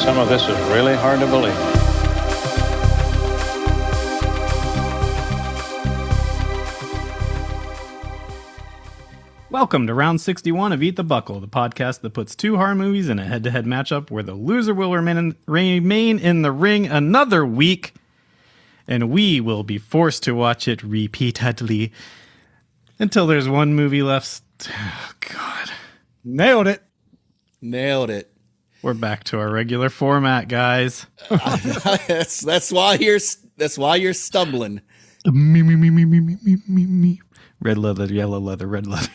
Some of this is really hard to believe. Welcome to round 61 of Eat the Buckle, the podcast that puts two horror movies in a head-to-head matchup where the loser will remain in the ring another week, and we will be forced to watch it repeatedly until there's one movie left. Oh, God. Nailed it. We're back to our regular format, guys. That's why you're stumbling. Me. Red leather, yellow leather, red leather.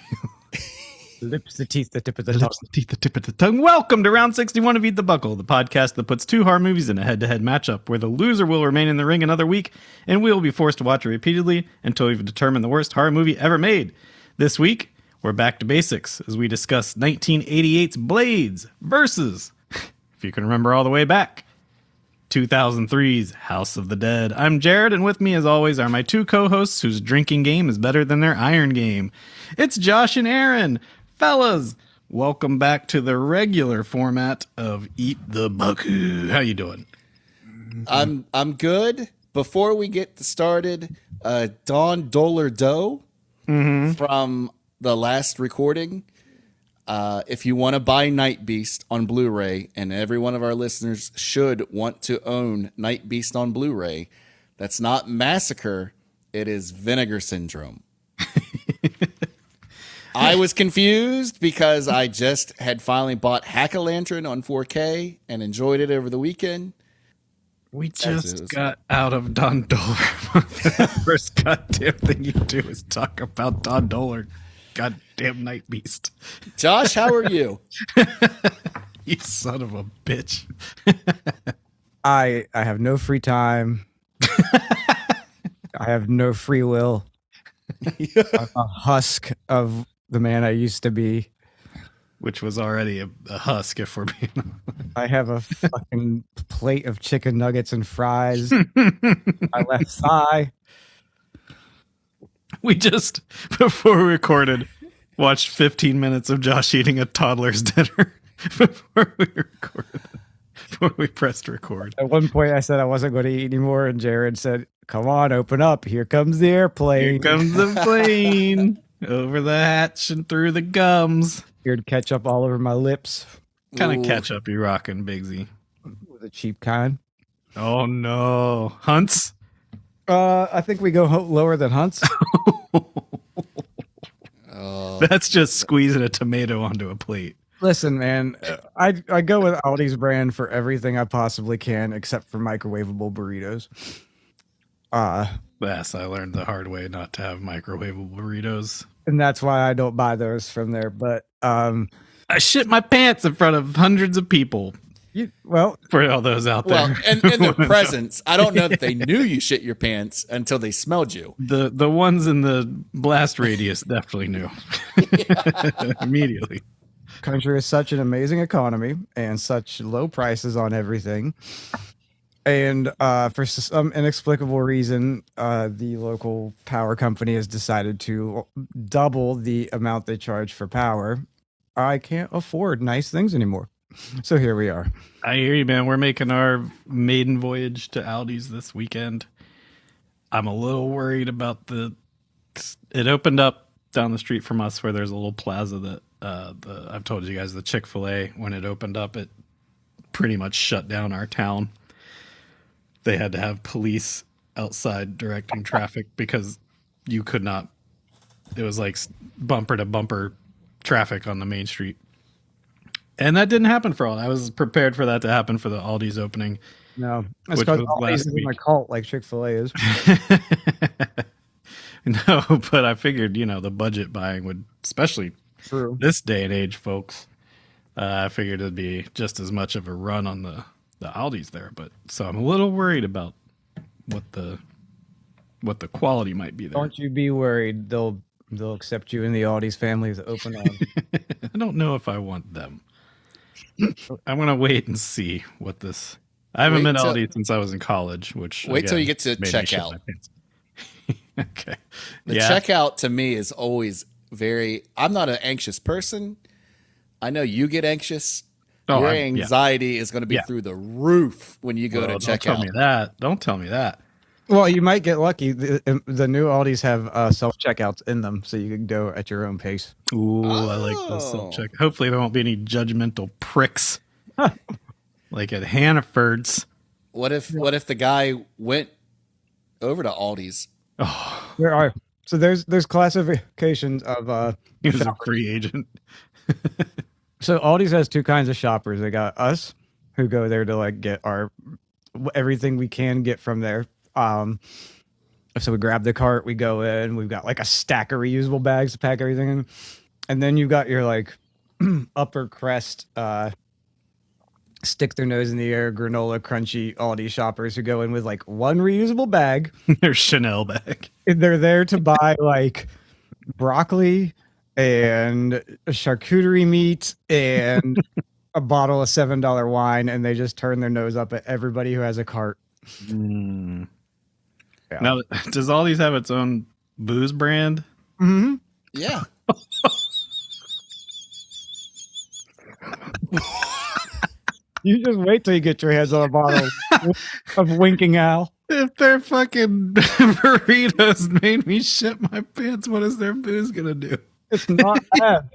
Lips, the teeth, the tip of the tongue. The tip of the tongue. Welcome to round 61 of Eat the Buckle, the podcast that puts two horror movies in a head-to-head matchup where the loser will remain in the ring another week, and we will be forced to watch it repeatedly until we've determined the worst horror movie ever made. This week, we're back to basics as we discuss 1988's Blades versus, if you can remember all the way back, 2003's House of the Dead. I'm Jared, and with me, as always, are my two co-hosts whose drinking game is better than their iron game. It's Josh and Aaron. Fellas, welcome back to the regular format of Eat the Buckle. How you doing? I'm good. Before we get started, Dohler from the last recording. If you want to buy Night Beast on Blu-ray, and every one of our listeners should want to own Night Beast on Blu-ray, that's not Massacre, it is Vinegar Syndrome. I was confused because I just had finally bought Hack-A-Lantern on 4K and enjoyed it over the weekend. We just got out of Don Dohler. The first goddamn thing you do is talk about Don Dohler. Goddamn Night Beast. Josh, how are you? You son of a bitch. I have no free time. I have no free will. I'm a husk of the man I used to be. Which was already a husk, if we're being... I have a fucking plate of chicken nuggets and fries. My left thigh. We just, before we recorded, watched 15 minutes of Josh eating a toddler's dinner before we pressed record. At one point I said I wasn't going to eat anymore, and Jared said, "Come on, open up. Here comes the airplane. Here comes the plane. Over the hatch and through the gums." Weird ketchup all over my lips. Kind of ketchup you rocking, Bigsy? With a cheap kind. Oh no. Hunt's? I think we go lower than Hunt's. That's just squeezing a tomato onto a plate. Listen, man, I go with Aldi's brand for everything I possibly can, except for microwavable burritos. Yes, I learned the hard way not to have microwavable burritos. And that's why I don't buy those from there. But I shit my pants in front of hundreds of people. For all those out there. Well, and in their presence, I don't know that they knew you shit your pants until they smelled you. The ones in the blast radius definitely knew. Immediately. Country is such an amazing economy and such low prices on everything. And for some inexplicable reason, the local power company has decided to double the amount they charge for power. I can't afford nice things anymore. So here we are. I hear you, man. We're making our maiden voyage to Aldi's this weekend. I'm a little worried about it opened up down the street from us where there's a little plaza that I've told you guys, the Chick-fil-A, when it opened up, it pretty much shut down our town. They had to have police outside directing traffic because you could not. It was like bumper to bumper traffic on the main street. And that didn't happen for all. I was prepared for that to happen for the Aldi's opening. No, that's because Aldi's isn't a cult like Chick-fil-A is. No, but I figured, the budget buying would, especially this day and age, folks, I figured it'd be just as much of a run on the Aldi's there. But so I'm a little worried about what the quality might be there. Don't you be worried. They'll accept you in the Aldi's family with open arms. I don't know if I want them. I'm going to wait and see what this... I haven't been to Aldi since I was in college, which... Wait till you get to checkout. Okay. The checkout to me is always very... I'm not an anxious person. I know you get anxious. Your Yeah. anxiety is going to be Yeah. through the roof when you go to Don't check tell out. me that. Don't tell me that. Well, you might get lucky. The new Aldis have self checkouts in them, so you can go at your own pace. Ooh, I like this self-check. Hopefully there won't be any judgmental pricks like at Hannaford's. What if the guy went over to Aldi's? There are there's classifications of He was a free agent. So Aldi's has two kinds of shoppers. They got us who go there to like get everything we can get from there. So we grab the cart, we go in, we've got like a stack of reusable bags to pack everything in. And then you got your like upper crest, stick their nose in the air, granola crunchy Aldi shoppers who go in with like one reusable bag. Their Chanel bag. And they're there to buy like broccoli and charcuterie meat and a bottle of $7 wine, and they just turn their nose up at everybody who has a cart. Mm. Yeah. Now, does Aldi's have its own booze brand? Mm-hmm. Yeah. You just wait till you get your hands on a bottle of Winking Al. If their fucking burritos made me shit my pants, what is their booze gonna do? It's not bad.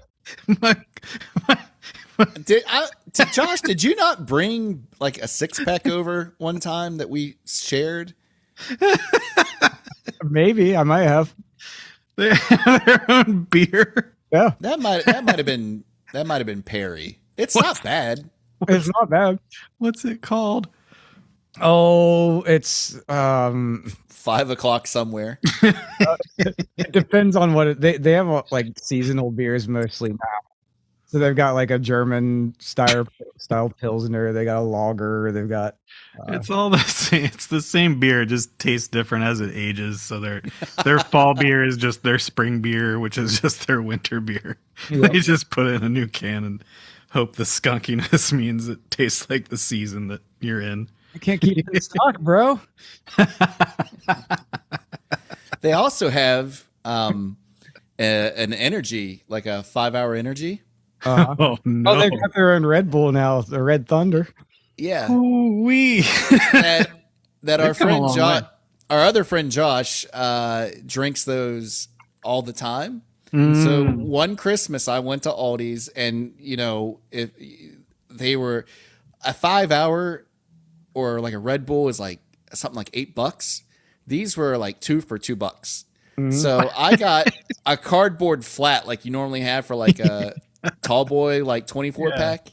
Josh, did you not bring like a 6-pack over one time that we shared? Maybe I might have. They have their own beer. Yeah, That might have been Perry. It's not bad. it's not bad. What's it called? Oh, it's 5 o'clock somewhere. it depends on what they have like seasonal beers mostly now. So they've got like a German style pilsner. They got a lager. They've got. It's all the same. It's the same beer. It just tastes different as it ages. So their fall beer is just their spring beer, which is just their winter beer. Yep. They just put it in a new can and hope the skunkiness means it tastes like the season that you're in. I can't keep it in stock, bro. They also have an energy, like a 5-hour energy. Oh no! Oh, they've got their own Red Bull now, the Red Thunder. Yeah. Ooh-wee. that our They've come a friend long Josh, way. our other friend Josh, drinks those all the time. Mm. So one Christmas I went to Aldi's, and if they were a 5-hour or like a Red Bull is like something like $8. These were like 2 for $2. Mm-hmm. So I got a cardboard flat like you normally have for like a tall boy, like 24-pack.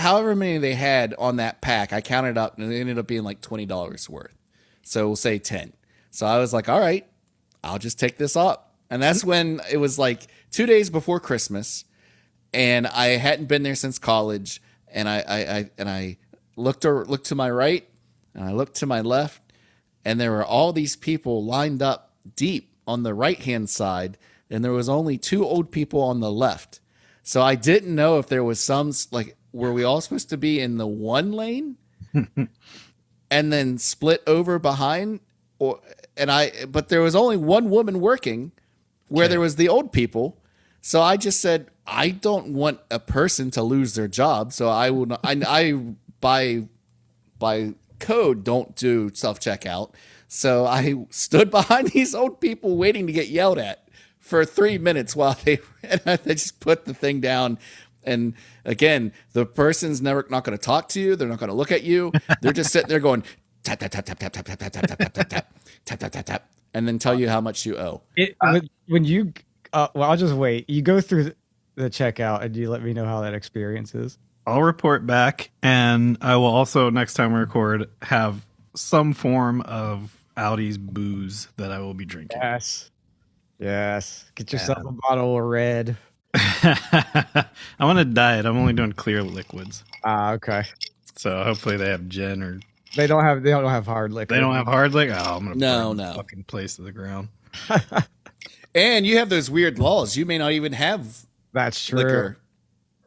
However many they had on that pack, I counted up and it ended up being like $20 worth. So we'll say 10. So I was like, all right, I'll just take this up. And that's when it was like 2 days before Christmas, and I hadn't been there since college. And I looked to my right and I looked to my left, and there were all these people lined up deep on the right-hand side, and there was only 2 old people on the left. So I didn't know if there was some, like, were we all supposed to be in the one lane and then split over behind, but there was only one woman working where there was the old people. So I just said, I don't want a person to lose their job. So I will not, I by code don't do self-checkout. So I stood behind these old people waiting to get yelled at for 3 minutes while they just put the thing down. And again, the person's not going to talk to you. They're not going to look at you. They're just sitting there going tap tap tap tap tap tap tap tap tap tap tap tap tap tap tap tap, and then tell you how much you owe. When you, well, I'll just wait. You go through the checkout and you let me know how that experience is. I'll report back, and I will also, next time we record, have some form of Audi's booze that I will be drinking. Yes. Get yourself a bottle of red. I'm on a diet. I'm only doing clear liquids. Okay. So hopefully they have gin or They don't have hard liquor. they don't have hard liquor. Oh, I'm gonna burn the No. fucking place to the ground. And you have those weird laws. You may not even have That's true. liquor.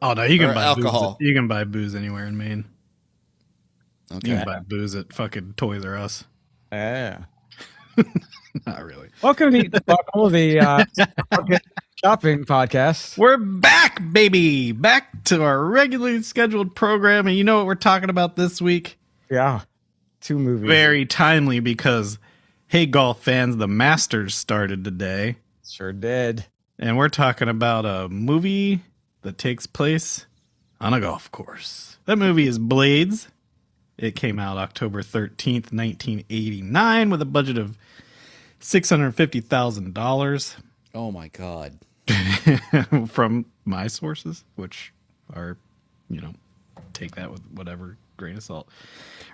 Oh no, you can Or buy alcohol. booze. You can buy booze anywhere in Maine. Okay. You can buy booze at fucking Toys R Us. Yeah. Not really. Welcome to Eat the Buckle, the shopping podcast. We're back, baby! Back to our regularly scheduled program. And you know what we're talking about this week? Yeah. 2 movies. Very timely because, hey, golf fans, the Masters started today. Sure did. And we're talking about a movie that takes place on a golf course. That movie is Blades. It came out October 13th, 1989, with a budget of $650,000. Oh my God. From my sources, which are, take that with whatever grain of salt.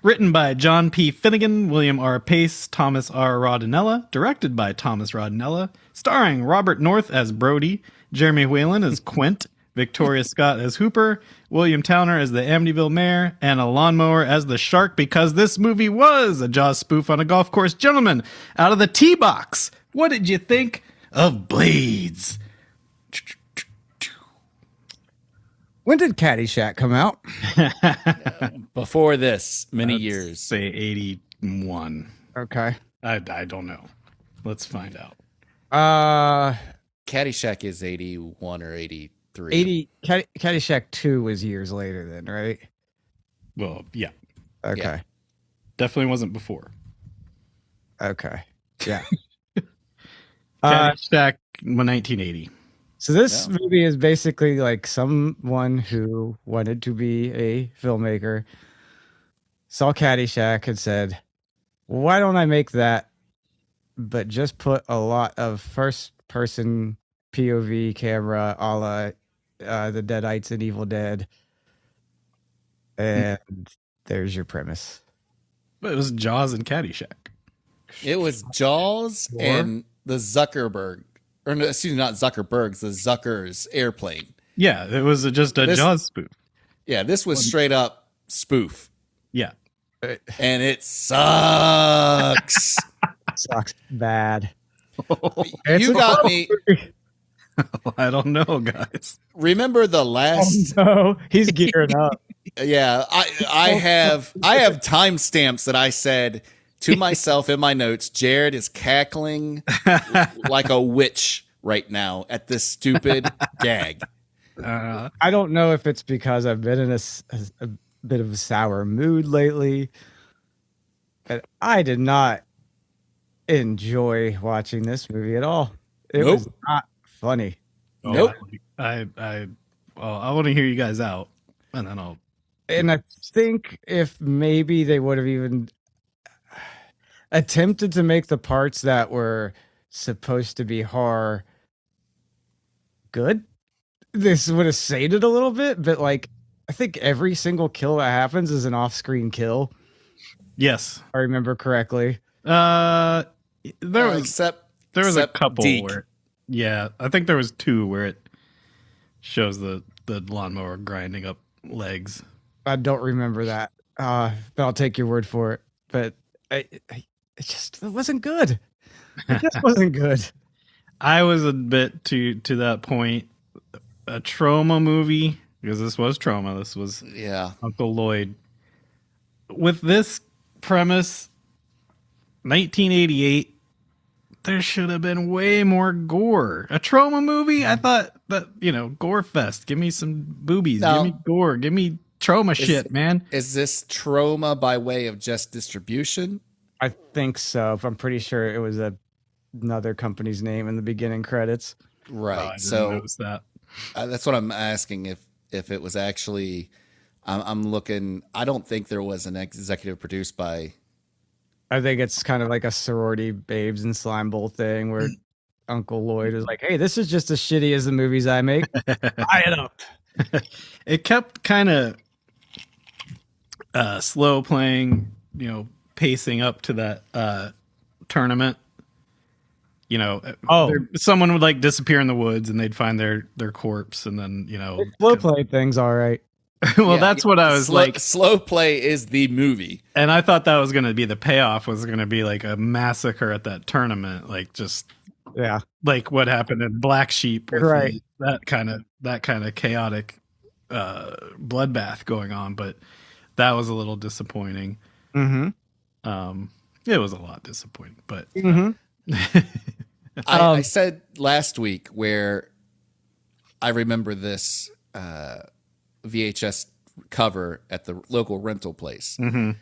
Written by John P. Finnegan, William R. Pace, Thomas R. Rodinella. Directed by Thomas Rodinella. Starring Robert North as Brody, Jeremy Whalen as Quint, Victoria Scott as Hooper, William Towner as the Amityville Mayor, and a lawnmower as the Shark, because this movie was a Jaws spoof on a golf course. Gentlemen, out of the tee box, what did you think of Blades? When did Caddyshack come out? Before this, many Let's years. say 81. Okay. I don't know. Let's find out. Caddyshack is 81 or 83. Caddyshack 2 was years later then, right? Well, yeah. Okay. Yeah. Definitely wasn't before. Okay. Yeah. Caddyshack, 1980. So this movie is basically like someone who wanted to be a filmmaker, saw Caddyshack and said, why don't I make that, but just put a lot of first-person POV camera a la the Deadites and Evil Dead, and there's your premise. But it was Jaws and Caddyshack. It was Jaws and the Zuckerberg. Or no, excuse me, not Zuckerberg's, the Zuckers airplane. Yeah, it was just a Jaws spoof. Yeah, this was straight up spoof. Yeah. And it sucks. Sucks bad. You got me. I don't know, guys. Remember the last? No, he's gearing up. Yeah, I have timestamps that I said to myself in my notes. Jared is cackling like a witch right now at this stupid gag. I don't know if it's because I've been in a bit of a sour mood lately, but I did not enjoy watching this movie at all. It was not funny. Nope. I want to hear you guys out, and then I'll. And I think if maybe they would have even attempted to make the parts that were supposed to be horror good, this would have saved it a little bit. But like, I think every single kill that happens is an off-screen kill. Yes. If I remember correctly. There was Except a couple Deke. where, yeah, I think there was 2 where it shows the lawnmower grinding up legs. I don't remember that, but I'll take your word for it. But it wasn't good. It just wasn't good. I was a bit to that point a trauma movie, because this was trauma. This was Uncle Lloyd. With this premise, 1988, there should have been way more gore. A trauma movie? I thought that, gore fest. Give me some boobies. No. Give me gore. Give me trauma shit, man. Is this trauma by way of just distribution? I think so. I'm pretty sure it was another company's name in the beginning credits. Right. I didn't So notice that. that's what I'm asking. If it was actually, I'm looking. I don't think there was an executive produced by. I think it's kind of like a sorority babes and slime bowl thing where Uncle Lloyd is like, hey, this is just as shitty as the movies I make. Buy it up. It kept kind of slow playing, pacing up to that tournament. Someone would like disappear in the woods and they'd find their corpse, and then Slow play thing's all right. well, that's what I was like. Slow play is the movie, and I thought that was going to be the payoff, was going to be like a massacre at that tournament, like just like what happened in Black Sheep, with right? That kind of chaotic bloodbath going on, but that was a little disappointing. Mm-hmm. It was a lot disappointing, but Mm-hmm. I said last week where I remember this VHS cover at the local rental place. Mm-hmm.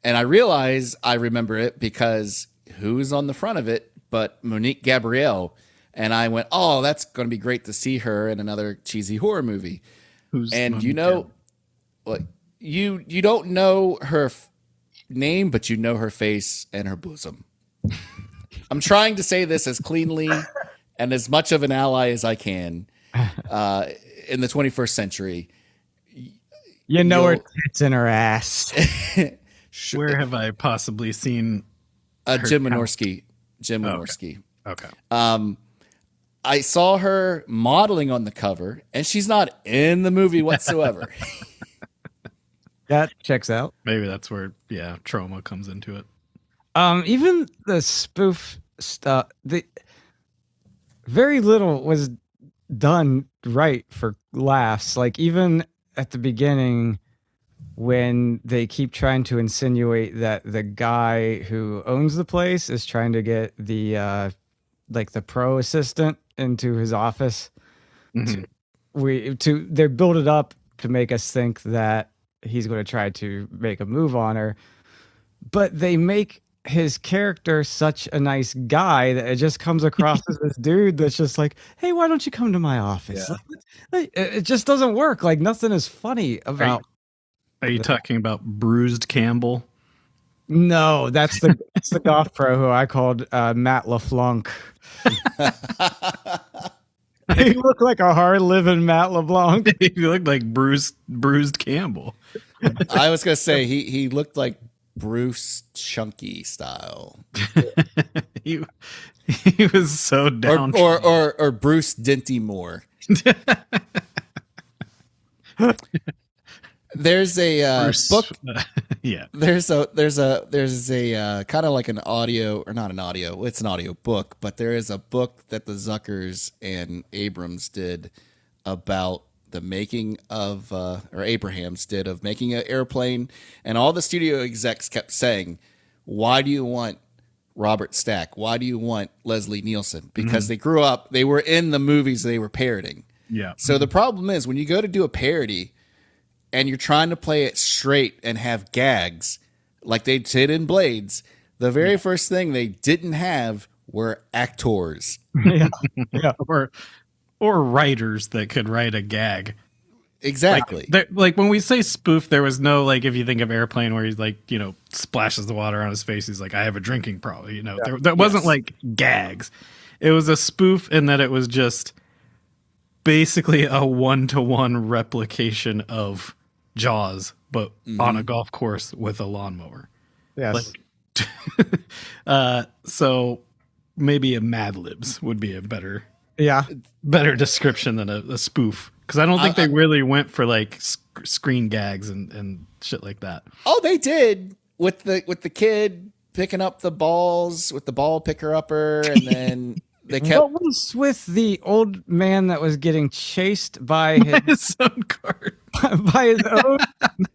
And I realize I remember it because who's on the front of it but Monique Gabrielle. And I went, oh, that's going to be great to see her in another cheesy horror movie. And you know, like, you don't know her name, but you know her face and her bosom. I'm trying to say this as cleanly and as much of an ally as I can in the 21st century. You know her tits in her ass. Where have I possibly seen Jim Wynorski? Jim Wynorski. Okay. I saw her modeling on the cover, and she's not in the movie whatsoever. That checks out. Maybe that's where, trauma comes into it. Even the spoof stuff, very little was done right for laughs. Like, even at the beginning, when they keep trying to insinuate that the guy who owns the place is trying to get the the pro assistant into his office, they build it up to make us think that he's going to try to make a move on her, but they make his character such a nice guy that it just comes across as this dude that's just like, hey, why don't you come to my office? Yeah. It just doesn't work. Like, nothing is funny about. Are you talking about Bruised Campbell? No, that's the golf pro who I called Matt LeFlunk. He looked like a hard living Matt LeBlanc. He looked like Bruised Campbell. I was gonna say he looked like Bruce Chunky style. he was so down. Or Bruce Dinty Moore. There's a book. Yeah. There's a kind of like an audio, or not an audio. It's an audio book, but there is a book that the Zuckers and Abrams did about the making of, or Abrahams did, of making an airplane, and all the studio execs kept saying, "Why do you want Robert Stack? Why do you want Leslie Nielsen?" Because they grew up, they were in the movies they were parodying. Yeah. So the problem is when you go to do a parody, and you're trying to play it straight and have gags like they did in Blades, the very first thing they didn't have were actors. Yeah. Or writers that could write a gag. Exactly. Like when we say spoof, there was no, like, if you think of Airplane where he's like, splashes the water on his face, he's like, I have a drinking problem. There wasn't like gags. It was a spoof in that it was just basically a 1-to-1 replication of Jaws, but on a golf course with a lawnmower. Yes. So maybe a Mad Libs would be a better description than a spoof, because I don't think they really went for like screen gags and shit like that. Oh, they did with the kid picking up the balls with the ball picker upper, and then they kept. What was with the old man that was getting chased by his own cart? By his own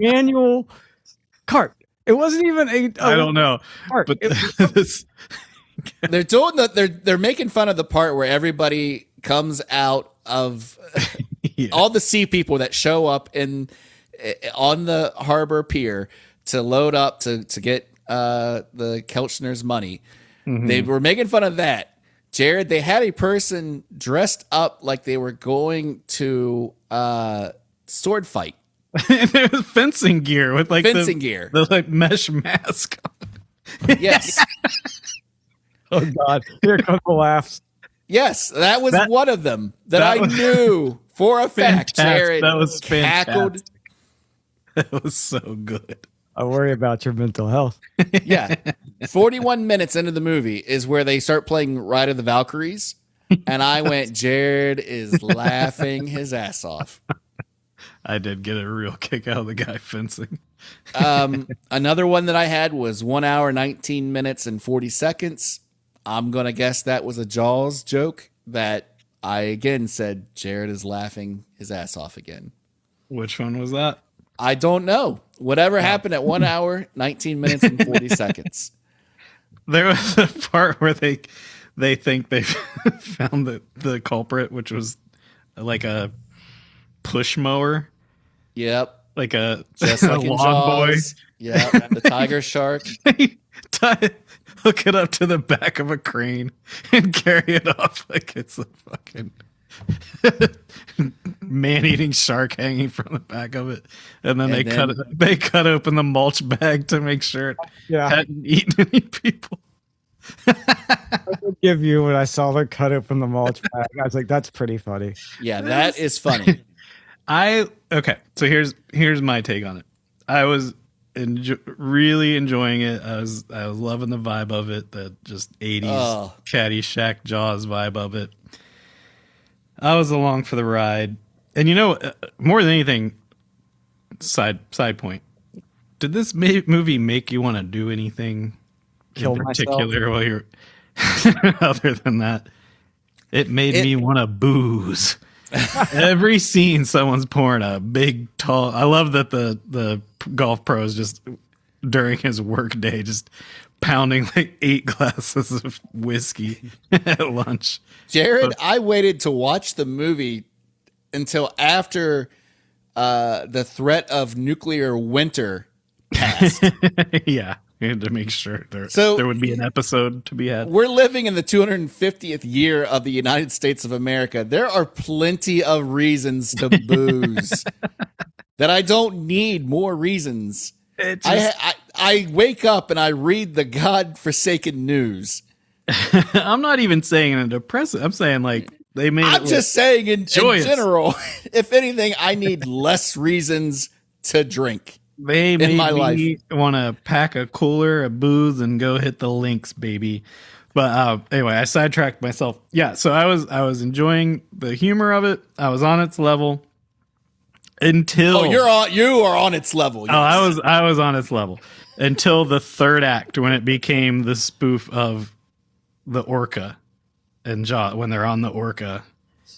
manual cart. It wasn't even I don't know. Cart. But they're doing they're making fun of the part where everybody comes out of all the sea people that show up on the harbor pier to load up to get the Kelchner's money. They were making fun of that. Jared, they had a person dressed up like they were going to sword fight. There was fencing gear with like gear, the like mesh mask. Yes. Oh God! Here comes the laughs. Yes, that was one of them that I knew for a fact. Jared, that was cackled. That was so good. I worry about your mental health. Yeah. 41 minutes into the movie is where they start playing Ride of the Valkyries. And I went, Jared is laughing his ass off. I did get a real kick out of the guy fencing. Another one that I had was 1 hour, 19 minutes, and 40 seconds. I'm going to guess that was a Jaws joke that I again said, Jared is laughing his ass off again. Which one was that? I don't know. Whatever happened at 1 hour, 19 minutes, and 40 seconds. There was a part where they think they found the culprit, which was like a push mower, Yep. like a Just like in lawn Jaws. Yeah. The tiger shark. boy. Hook it up to the back of a crane and carry it off like it's a fucking man-eating shark hanging from the back of it, and then they cut open the mulch bag to make sure it hadn't eaten any people. I would give you when I saw the cut open the mulch bag. I was like, that's pretty funny. Yeah, that is funny. Okay, so here's my take on it. I was really enjoying it. I was loving the vibe of it, the just 80s Caddyshack Jaws vibe of it. I was along for the ride. And more than anything, side point, did this movie make you want to do anything Kill in particular myself? while you're other than that? It made me want to booze. Every scene, someone's pouring a big, tall. I love that the golf pro is just during his work day, just pounding like 8 glasses of whiskey at lunch. Jared, I waited to watch the movie until after the threat of nuclear winter passed. Yeah. We had to make sure there would be an episode to be had. We're living in the 250th year of the United States of America. There are plenty of reasons to booze that I don't need more reasons. I wake up and I read the godforsaken news. I'm not even saying in a depressive. I'm saying like they made. I'm just saying in general. If anything, I need less reasons to drink. They made me want to pack a cooler of booze and go hit the links, baby. But anyway, I sidetracked myself. Yeah, so I was enjoying the humor of it. I was on its level until you are on its level. Yes. Oh, I was on its level until the third act when it became the spoof of the orca and Jaw when they're on the orca,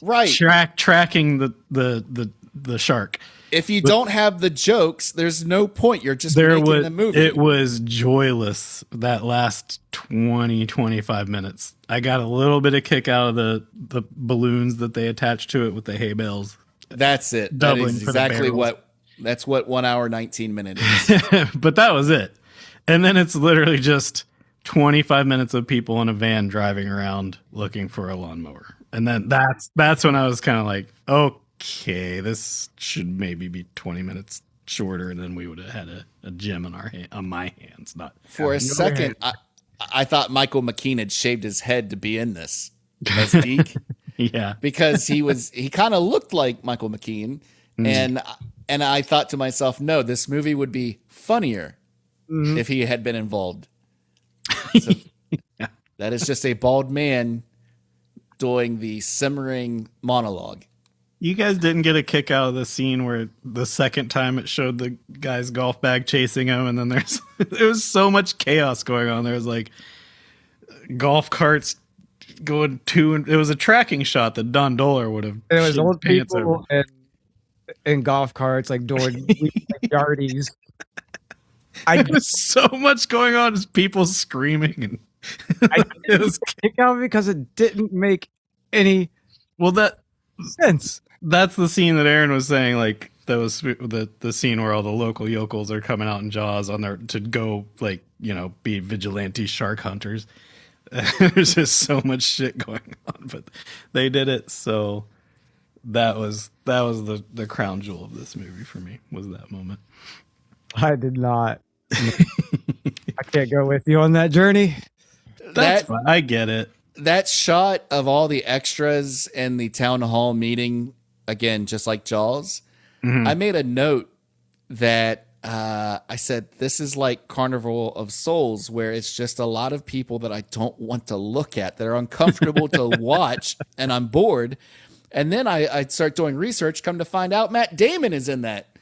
right? Tracking the shark. If you don't have the jokes, there's no point. You're just making the movie. It was joyless that last 20-25 minutes. I got a little bit of kick out of the balloons that they attached to it with the hay bales. That's it. Doubling that is for the exactly barrels. That's what 1 hour 19 minutes is. But that was it. And then it's literally just 25 minutes of people in a van driving around looking for a lawnmower. And then that's when I was kind of like, okay, this should maybe be 20 minutes shorter, and then we would have had a gem on my hands. Not for a second. I thought Michael McKean had shaved his head to be in this as Deke. Yeah, because he kind of looked like Michael McKean, and I thought to myself, no, this movie would be funnier if he had been involved. So that is just a bald man doing the simmering monologue. You guys didn't get a kick out of the scene where the second time it showed the guy's golf bag chasing him, and then there was so much chaos going on. There was like golf carts going to, and it was a tracking shot that Don Dohler would have. It was old people in golf carts, like doing yardies. There was so much going on, just people screaming, and I didn't kick out because it didn't make any sense. That's the scene that Aaron was saying, like that was the scene where all the local yokels are coming out in Jaws to go be vigilante shark hunters. There's just so much shit going on, but they did it. So that was the crown jewel of this movie for me, was that moment. I did not. I can't go with you on that journey. That's fine. I get it. That shot of all the extras in the town hall meeting, again, just like Jaws, I made a note that I said, this is like Carnival of Souls, where it's just a lot of people that I don't want to look at, that are uncomfortable to watch, and I'm bored. And then I start doing research, come to find out Matt Damon is in that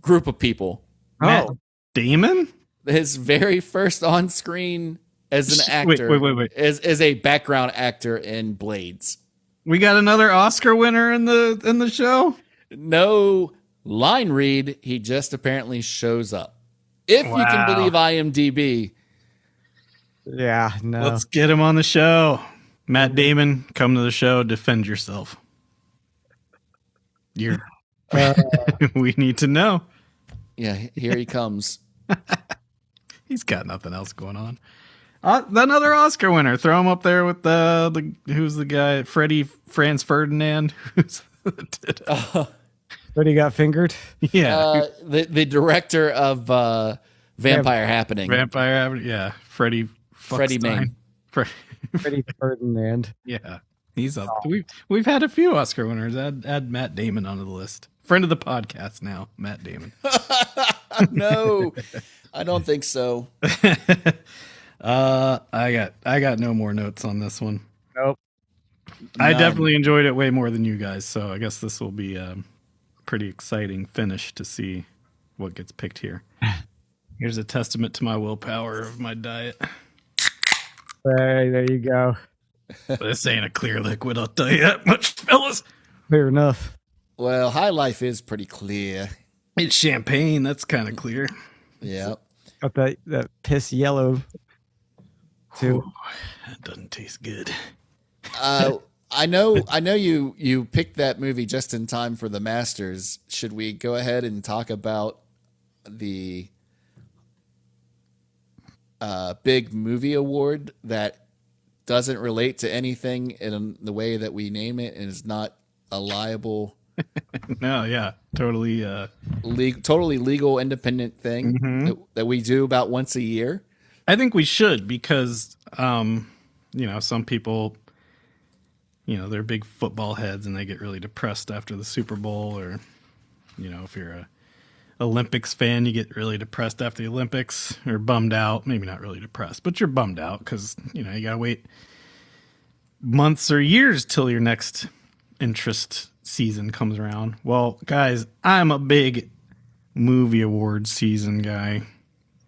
group of people. Matt Damon? His very first on-screen as an actor wait. Is a background actor in Blades. We got another Oscar winner in the show? No line read. He just apparently shows up. If you can believe IMDb. Yeah, no. Let's get him on the show. Matt Damon, come to the show. Defend yourself. You're. We need to know. Yeah, here he comes. He's got nothing else going on. Another Oscar winner. Throw him up there with the who's the guy? Franz Ferdinand. Freddie got fingered. Yeah, The director of Vampire Happening. Vampire Happening. Yeah, Freddie Main. Freddie Ferdinand. Yeah, he's up. We've had a few Oscar winners. Add Matt Damon onto the list. Friend of the podcast now, Matt Damon. No, I don't think so. I got no more notes on this one. Nope. I definitely enjoyed it way more than you guys, so I guess this will be a pretty exciting finish to see what gets picked here. Here's a testament to my willpower of my diet. Hey, there you go. But this ain't a clear liquid, I'll tell you that much, fellas. Clear enough. Well, High Life is pretty clear. It's champagne, that's kind of clear. Yeah. Got that piss yellow too. Ooh, that doesn't taste good. I know you picked that movie just in time for the Masters. Should we go ahead and talk about the big movie award that doesn't relate to anything in the way that we name it and is not a liable No, yeah, totally totally legal independent thing that we do about once a year? I think we should because some people, they're big football heads and they get really depressed after the Super Bowl, or if you're a Olympics fan, you get really depressed after the Olympics, or bummed out. Maybe not really depressed, but you're bummed out because you gotta wait months or years till your next interest season comes around. Well, guys, I'm a big movie awards season guy.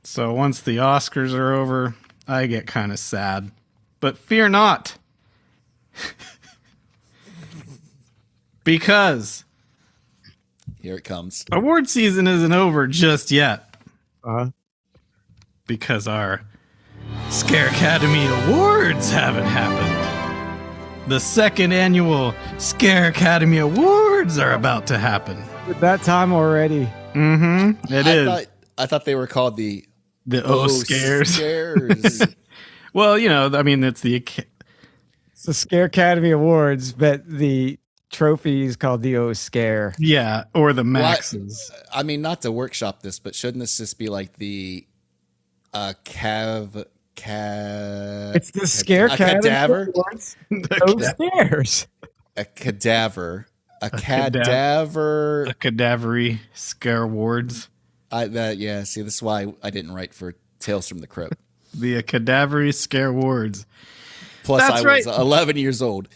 So once the Oscars are over, I get kind of sad. But fear not. Because Here it comes. award season isn't over just yet. Uh-huh. Because our Scare Academy Awards haven't happened. The second annual Scare Academy Awards are about to happen. At that time already. Mm-hmm. It is. I thought they were called the OhSCARES. OhSCARES. Well, it's the It's the Scare Academy Awards, but the trophy is called the OhSCARE. yeah, or the Maxes. I mean, not to workshop this, but shouldn't this just be like the It's the Scare Academy cadaver? Awards. OhSCARES. A cadaver. A cadaver. cadaver. The Cadavery Scare Awards. See, this is why I didn't write for Tales from the Crypt. The Cadavery Scare Awards. Plus, That's I was right. 11 years old.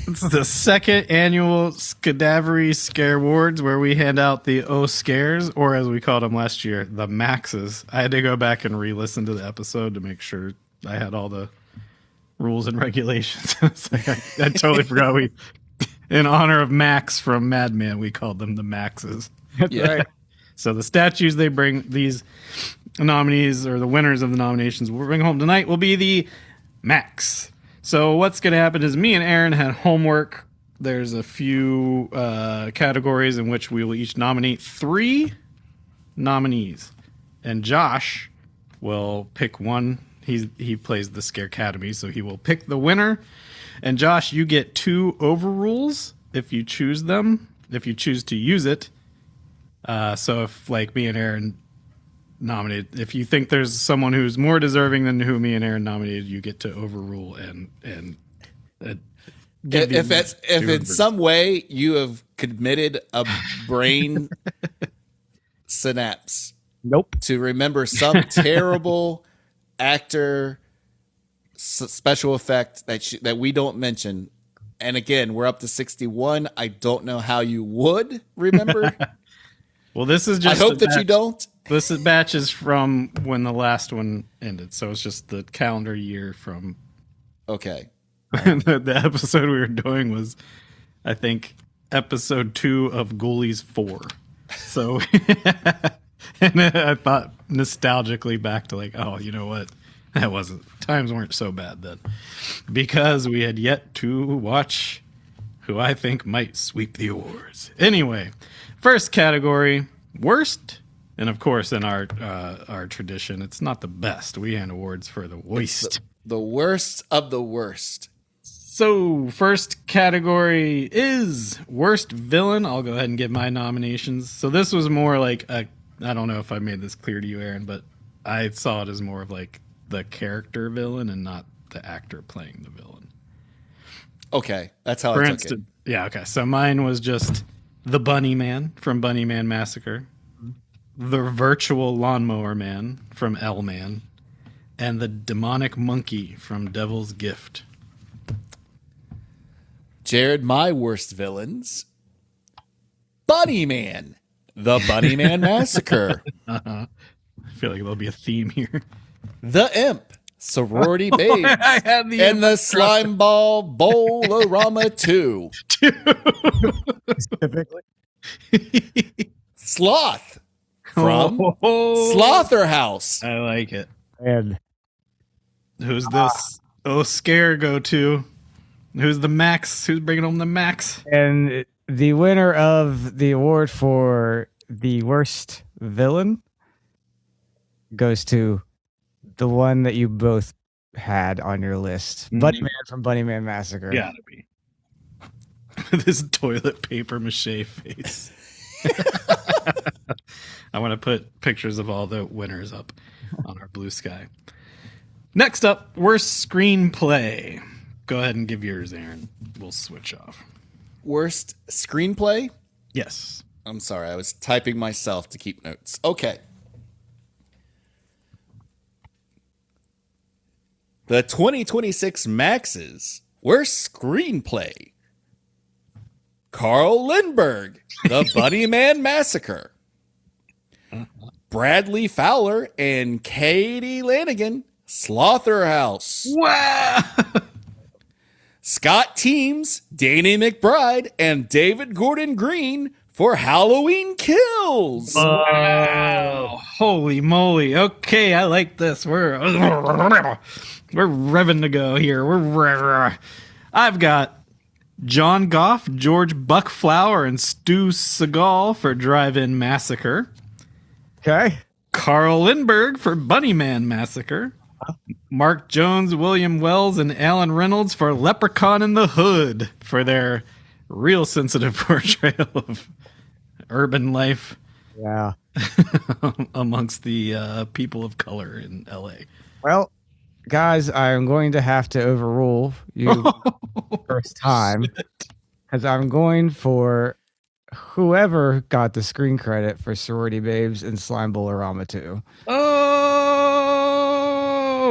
It's the second annual Cadavery Scare Awards, where we hand out the OhSCARES, or as we called them last year, the Maxes. I had to go back and re-listen to the episode to make sure I had all the rules and regulations. It's like I totally forgot in honor of Max from Mad Men, we called them the Maxes. Yeah. Right. So the statues they bring, these nominees or the winners of the nominations we'll bring home tonight will be the Max. So what's going to happen is me and Aaron had homework. There's a few categories in which we will each nominate 3 nominees. And Josh will pick one. He plays the Scare Academy, so he will pick the winner. And Josh, you get 2 overrules if you choose them, if you choose to use it. So if like me and Aaron nominated, if you think there's someone who's more deserving than who me and Aaron nominated, you get to overrule and give if in some way you have committed a brain synapse Nope. to remember some terrible actor special effect that we don't mention, and again we're up to 61, I don't know how you would remember. Well, this is just I hope that you don't. This is batches from when the last one ended, so it's just the calendar year from Okay. the episode we were doing was, I think, episode 2 of Ghoulies 4. So, and I thought nostalgically back to like, oh, you know what? Times weren't so bad then, because we had yet to watch who I think might sweep the awards. Anyway, first category, worst. And of course, in our tradition, it's not the best. We hand awards for the worst. The worst of the worst. So, first category is worst villain. I'll go ahead and give my nominations. So this was more like I don't know if I made this clear to you, Aaron, but I saw it as more of like the character villain and not the actor playing the villain. Okay, that's how For I took instance, yeah, okay. So mine was just the Bunny Man from Bunny Man Massacre, the virtual lawnmower man from L Man, and the demonic monkey from Devil's Gift. Jared, my worst villains. Bunny Man. The Bunny Man Massacre. I feel like there'll be a theme here. The Imp. Sorority Babes. I had the and the Slime Ball Bowl-orama 2. Typically. Sloth. From Slaughterhouse. I like it. And Who's this? Scare go to? Who's the Max? Who's bringing home the Max? And the winner of the award for the worst villain goes to the one that you both had on your list. Bunny Man from Bunny Man Massacre. Gotta be. This toilet paper mache face. I want to put pictures of all the winners up on our blue sky. Next up, worst screenplay. Go ahead and give yours, Aaron. We'll switch off. Worst screenplay? Yes. I'm sorry, I was typing myself to keep notes. Okay. The 2026 Maxes. Worst screenplay. Carl Lindbergh, The Bunny Man Massacre. Bradley Fowler and Katie Lanigan, Slaughterhouse. Wow. Scott Teems, Danny McBride, and David Gordon Green for Halloween Kills. Wow. Holy moly. Okay, I like this. We're revving to go here. I've got John Goff, George Buckflower, and Stu Seagal for Drive-In Massacre. Okay. Carl Lindbergh for Bunny Man Massacre. Mark Jones, William Wells, and Alan Reynolds for Leprechaun in the Hood for their real sensitive portrayal of urban life. Yeah. Amongst the people of color in LA. Well, guys, I'm going to have to overrule you first time because I'm going for whoever got the screen credit for Sorority Babes and Slime Bowl-orama 2.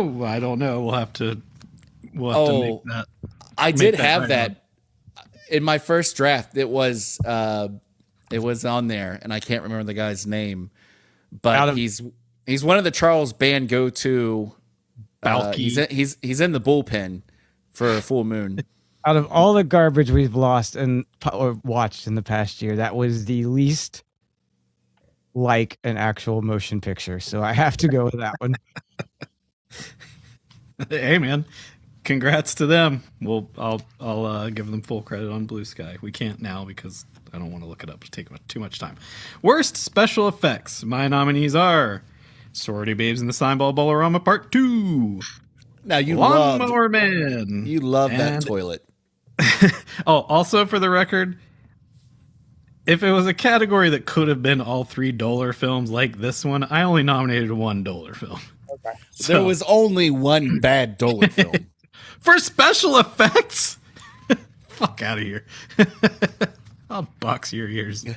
Oh, I don't know. We'll have to make that. I did that have right that in my first draft. It was on there, and I can't remember the guy's name, but he's one of the Charles Band go-to. He's in the bullpen for Full Moon. Out of all the garbage we've lost or watched in the past year, that was the least like an actual motion picture. So I have to go with that one. Hey, man. Congrats to them. I'll give them full credit on Blue Sky. We can't now because I don't want to look it up to take too much time. Worst special effects. My nominees are Sorority Babes and the Slime Ball Bowl-orama Part 2. Now you Lawnmower Man. You love that toilet. Oh, also for the record, if it was a category that could have been all three Dohler films like this one, I only nominated one Dohler film. Okay. So, There was only one bad Dohler film. for special effects? Fuck out of here. I'll box your ears. You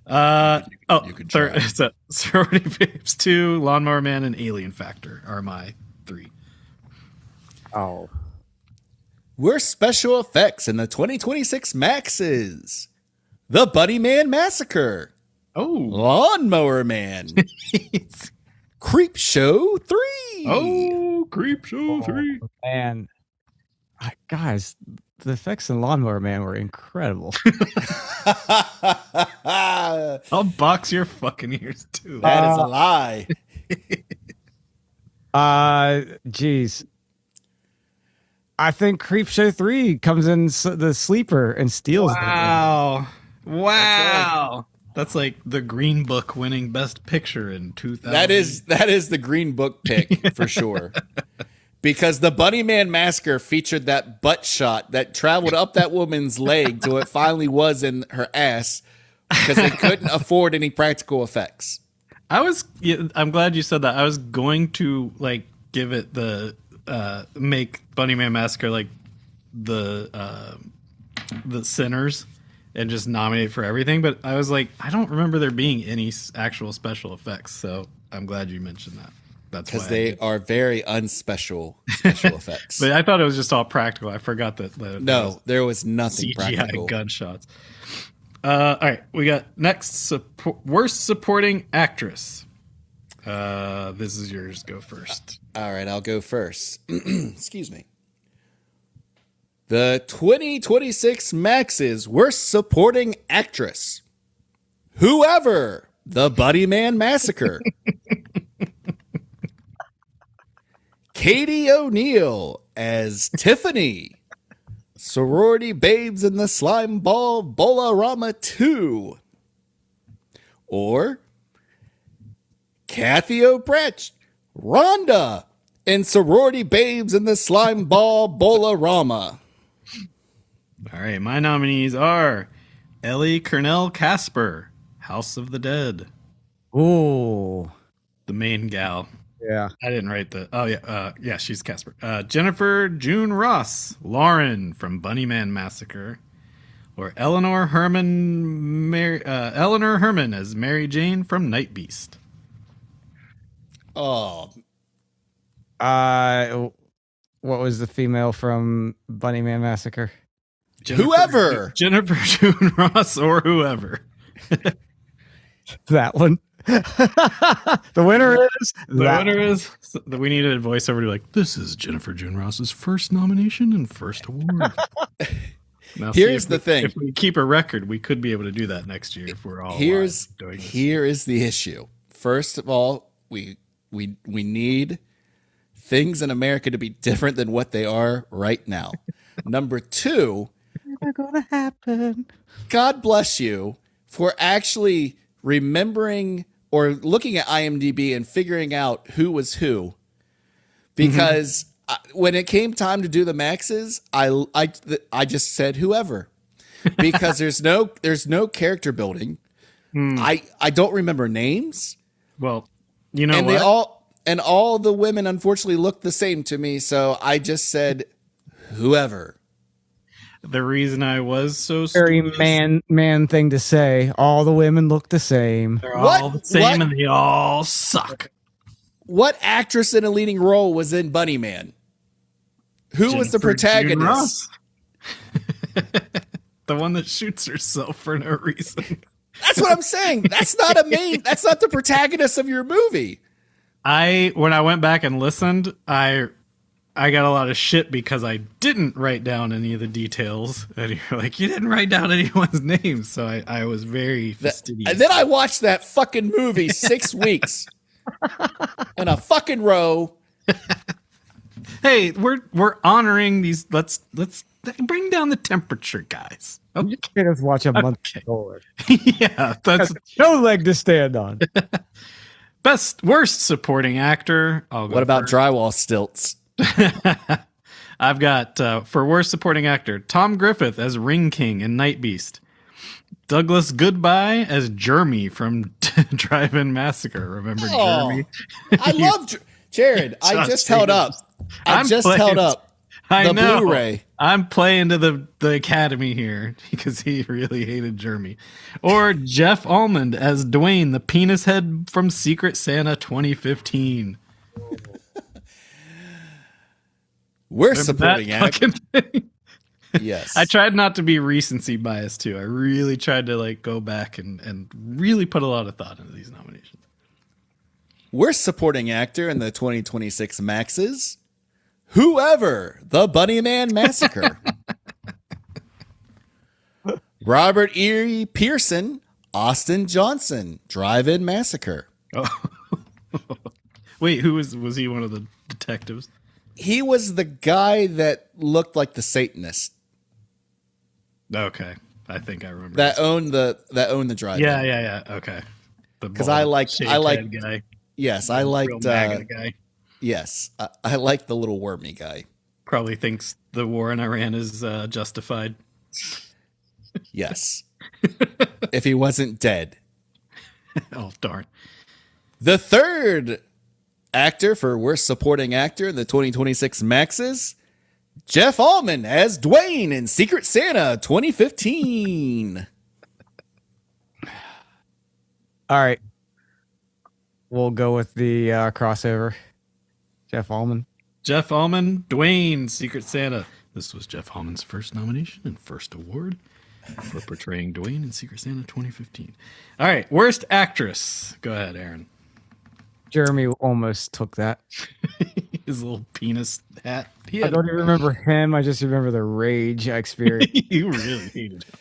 could try. So Sorority Babes 2, Lawnmower Man, and Alien Factor are my three. Oh. Worst special effects in the 2026 Maxes. The Bunny Man Massacre. Oh. Lawnmower Man. Creep Show 3. Oh, Creep Show 3. Man. Guys, the effects in Lawnmower Man were incredible. I'll box your fucking ears too. That is a lie. Geez. I think Creepshow 3 comes in the sleeper and steals Wow. Wow. That's like the Green Book winning Best Picture in 2000. That is the Green Book pick for sure. Because the Bunnyman Massacre featured that butt shot that traveled up that woman's leg till it finally was in her ass because they couldn't afford any practical effects. I'm glad you said that. I was going to like give it the make Bunnyman Massacre like the Sinners and just nominate for everything, but I was like, I don't remember there being any actual special effects, so I'm glad you mentioned that. That's because they are very unspecial special effects. But I thought it was just all practical. I forgot that. No, there was nothing CGI practical. Gunshots. All right, we got next worst supporting actress. This is yours. Go first. All right, I'll go first. Excuse me. The 2026 Max's worst supporting actress. Whoever, the Bunnyman Massacre. Katie O'Neill as Tiffany. Sorority Babes in the Slime Ball Bola-Rama 2. Or Kathy O'Brett, Rhonda in Sorority Babes in the Slime Ball Bola-Rama. All right, my nominees are Ellie Cornell Casper, House of the Dead. Ooh. The main gal. Yeah. I didn't write the. Oh yeah, she's Casper. Jennifer June Ross, Lauren from Bunnyman Massacre, or Eleanor Herman as Mary Jane from Night Beast. Oh, what was the female from Bunnyman Massacre? Whoever. Jennifer June Ross or whoever. That one. The winner is we need a voiceover to be like, this is Jennifer June Ross's first nomination and first award. Now, here's the thing. If we keep a record, we could be able to do that next year if we're all here is the issue. First of all, we need things in America to be different than what they are right now. Number two, never gonna happen. God bless you for actually remembering or looking at IMDb and figuring out who was who. Because when it came time to do the maxes, I just said whoever. Because there's no character building. I don't remember names. Well, you know, and what? all the women unfortunately look the same to me, so I just said whoever. The reason I was so Very man thing to say. All the women look the same. They're all the same and they all suck. What actress in a leading role was in Bunnyman? Who was the protagonist? The one that shoots herself for no reason. That's what I'm saying. That's not that's not the protagonist of your movie. When I went back and listened, I got a lot of shit because I didn't write down any of the details. And you're like, you didn't write down anyone's names. So I was very fastidious. And then I watched that fucking movie 6 weeks in a fucking row. Hey, we're honoring these. Let's bring down the temperature, guys. Okay. You can't just watch a month older. Yeah, that's no leg to stand on. Worst supporting actor. What about drywall stilts? I've got for worst supporting actor, Tom Griffith as Ring King in Night Beast, Douglas Goodbye as Jeremy from Drive-In Massacre. Remember Jeremy? I love Jared. I just held up. I just held up the Blu-ray. I'm playing to the Academy here because he really hated Jeremy. Or Jeff Almond as Dwayne, the penis head from Secret Santa 2015. We're supporting actor. Yes. I tried not to be recency biased too. I really tried to go back and really put a lot of thought into these nominations. We're supporting actor in the 2026 Maxes. Whoever, the Bunnyman Massacre. Robert Erie Pearson, Austin Johnson, Drive-In Massacre. Oh. Wait, was he one of the detectives? He was the guy that looked like the Satanist Okay, I think I remember that owned the drive-in. Yeah. Okay, Because I liked guy. Yes, I Real liked. MAGA guy. Yes, I liked the little wormy guy. Probably thinks the war in Iran is justified. Yes, if he wasn't dead. Oh darn! The third actor for Worst Supporting Actor in the 2026 Maxes, Jeff Allman as Dwayne in Secret Santa 2015. All right. We'll go with the crossover. Jeff Allman. Jeff Allman, Dwayne, Secret Santa. This was Jeff Allman's first nomination and first award for portraying Dwayne in Secret Santa 2015. All right, worst actress. Go ahead, Aaron. Jeremy almost took that. His little penis hat. I don't even remember him. I just remember the rage I experienced. You really hated him.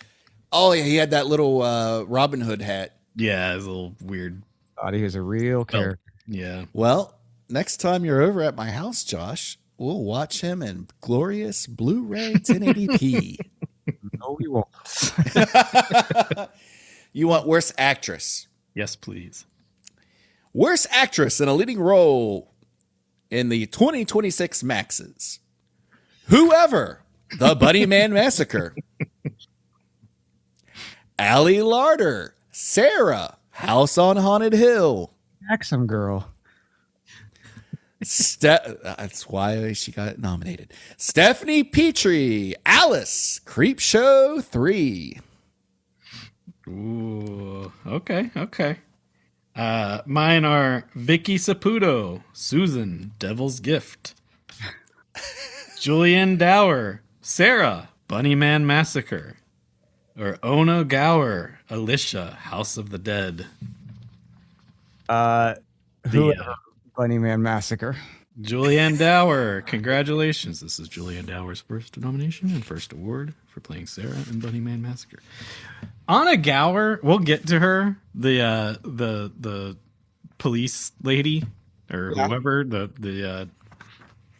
Oh yeah, he had that little Robin Hood hat. Yeah, his little weird. Thought he was a real character. Yeah. Well, next time you're over at my house, Josh, we'll watch him in glorious Blu-ray 1080p. No, we won't. You want worst actress? Yes, please. Worst actress in a leading role in the 2026 Maxes. Whoever, the Bunny Man Massacre. Allie Larder, Sarah, House on Haunted Hill. Maxim girl. That's why she got nominated. Stephanie Petrie, Alice, Creep Show 3. Ooh, okay. Mine are Vicky Saputo, Susan, Devil's Gift, Julianne Dower, Sarah, Bunny Man Massacre, or Ona Gower, Alicia, House of the Dead. Whoever. Bunny Man Massacre. Julianne Dower, congratulations. This is Julianne Dower's first nomination and first award for playing Sarah in Bunny Man Massacre. Anna Gower, we'll get to her, the police lady or whoever, the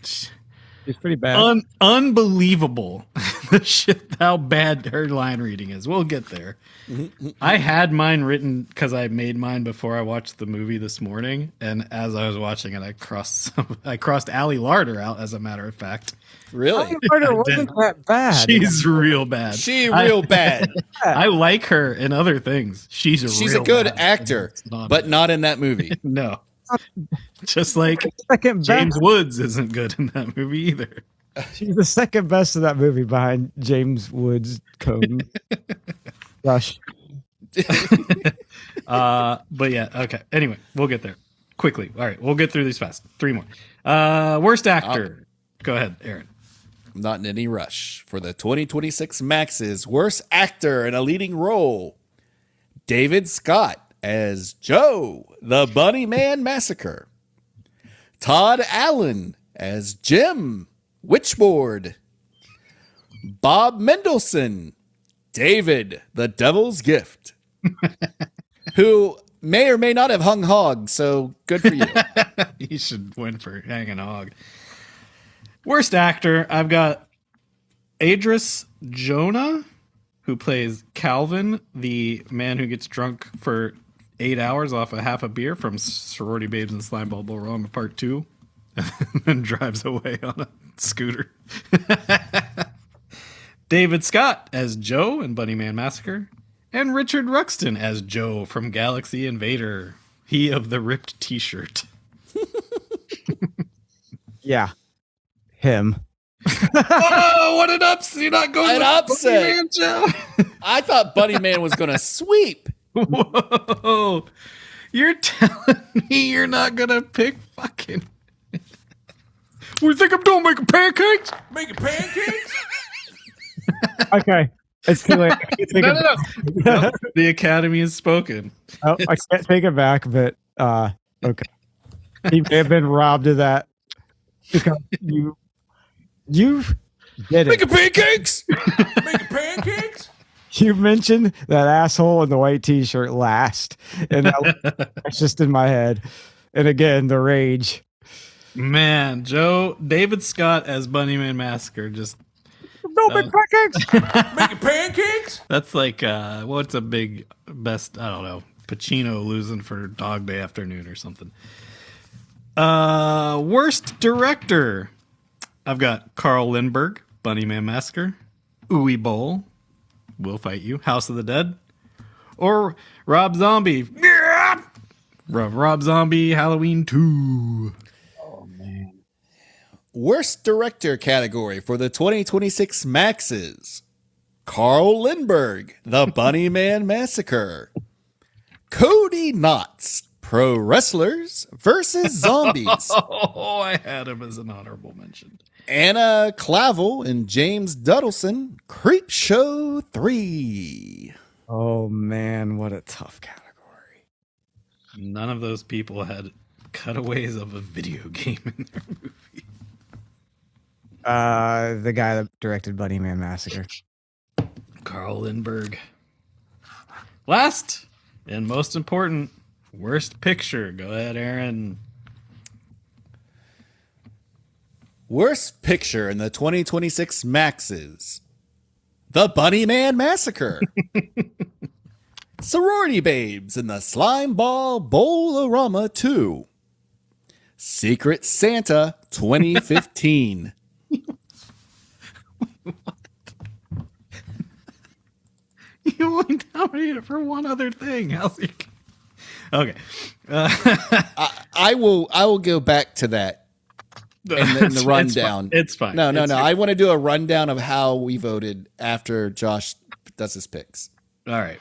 She's pretty bad. Unbelievable the shit how bad her line reading is. We'll get there. I had mine written because I made mine before I watched the movie this morning, and as I was watching it, I crossed Allie Larder out. As a matter of fact, Really? Allie Larder wasn't that bad. she's real bad. Bad. I like her in other things. She's a good actor, but not in that movie. No. Just like Second James best. Woods isn't good in that movie either. She's the second best of that movie behind James Woods Cone. Rush. But yeah, okay. Anyway, we'll get there quickly. All right, we'll get through these fast. 3 more. Worst actor. Go ahead, Aaron. I'm not in any rush. For the 2026 Maxes, worst actor in a leading role, David Scott as Joe, the Bunny Man Massacre. Todd Allen as Jim, Witchboard. Bob Mendelsohn, David, the Devil's Gift. Who may or may not have hung hog, so good for you. He should win for hanging a hog. Worst actor, I've got Adris Jonah, who plays Calvin, the man who gets drunk for 8 hours off a half a beer from Sorority Babes and Slimeball Ballroom Part 2, and then drives away on a scooter. David Scott as Joe in Bunny Man Massacre, and Richard Ruxton as Joe from Galaxy Invader, he of the ripped t-shirt. Yeah. Him. Oh, what an upset. You're not going An with upset. Bunny Man, Joe? I thought Bunny Man was going to sweep. Whoa. You're telling me you're not going to pick fucking... What do you think I'm doing, making pancakes? Making pancakes? Okay. It's too late. No. The Academy has spoken. Oh, I can't take it back, but okay. He may have been robbed of that because you did it. Making pancakes? Making pancakes? You mentioned that asshole in the white t-shirt last, and that's just in my head. And again, the rage. Man, Joe, David Scott as Bunnyman Massacre just... No big pancakes. Making pancakes? That's like, what's a big best, I don't know, Pacino losing for Dog Day Afternoon or something. Worst director. I've got Carl Lindbergh, Bunnyman Massacre. Uwe Boll, We'll Fight You, House of the Dead. Or Rob Zombie. Rob Zombie, Halloween 2. Worst director category for the 2026 Maxes. Carl Lindbergh, The Bunnyman Massacre. Cody Knotts, Pro Wrestlers versus Zombies. Oh, I had him as an honorable mention. Anna Clavel and James Duddleson, Creep Show 3. Oh man, what a tough category. None of those people had cutaways of a video game in their movie. The guy that directed Bunnyman Massacre. Carl Lindbergh. Last and most important, worst picture. Go ahead, Aaron. Worst picture in the 2026 Maxes. The Bunnyman Massacre. Sorority Babes in the Slime Ball Bowl-O-Rama 2. Secret Santa 2015. You only nominated for one other thing. Okay. I will go back to that in the rundown. It's fine. No. I want to do a rundown of how we voted after Josh does his picks. All right.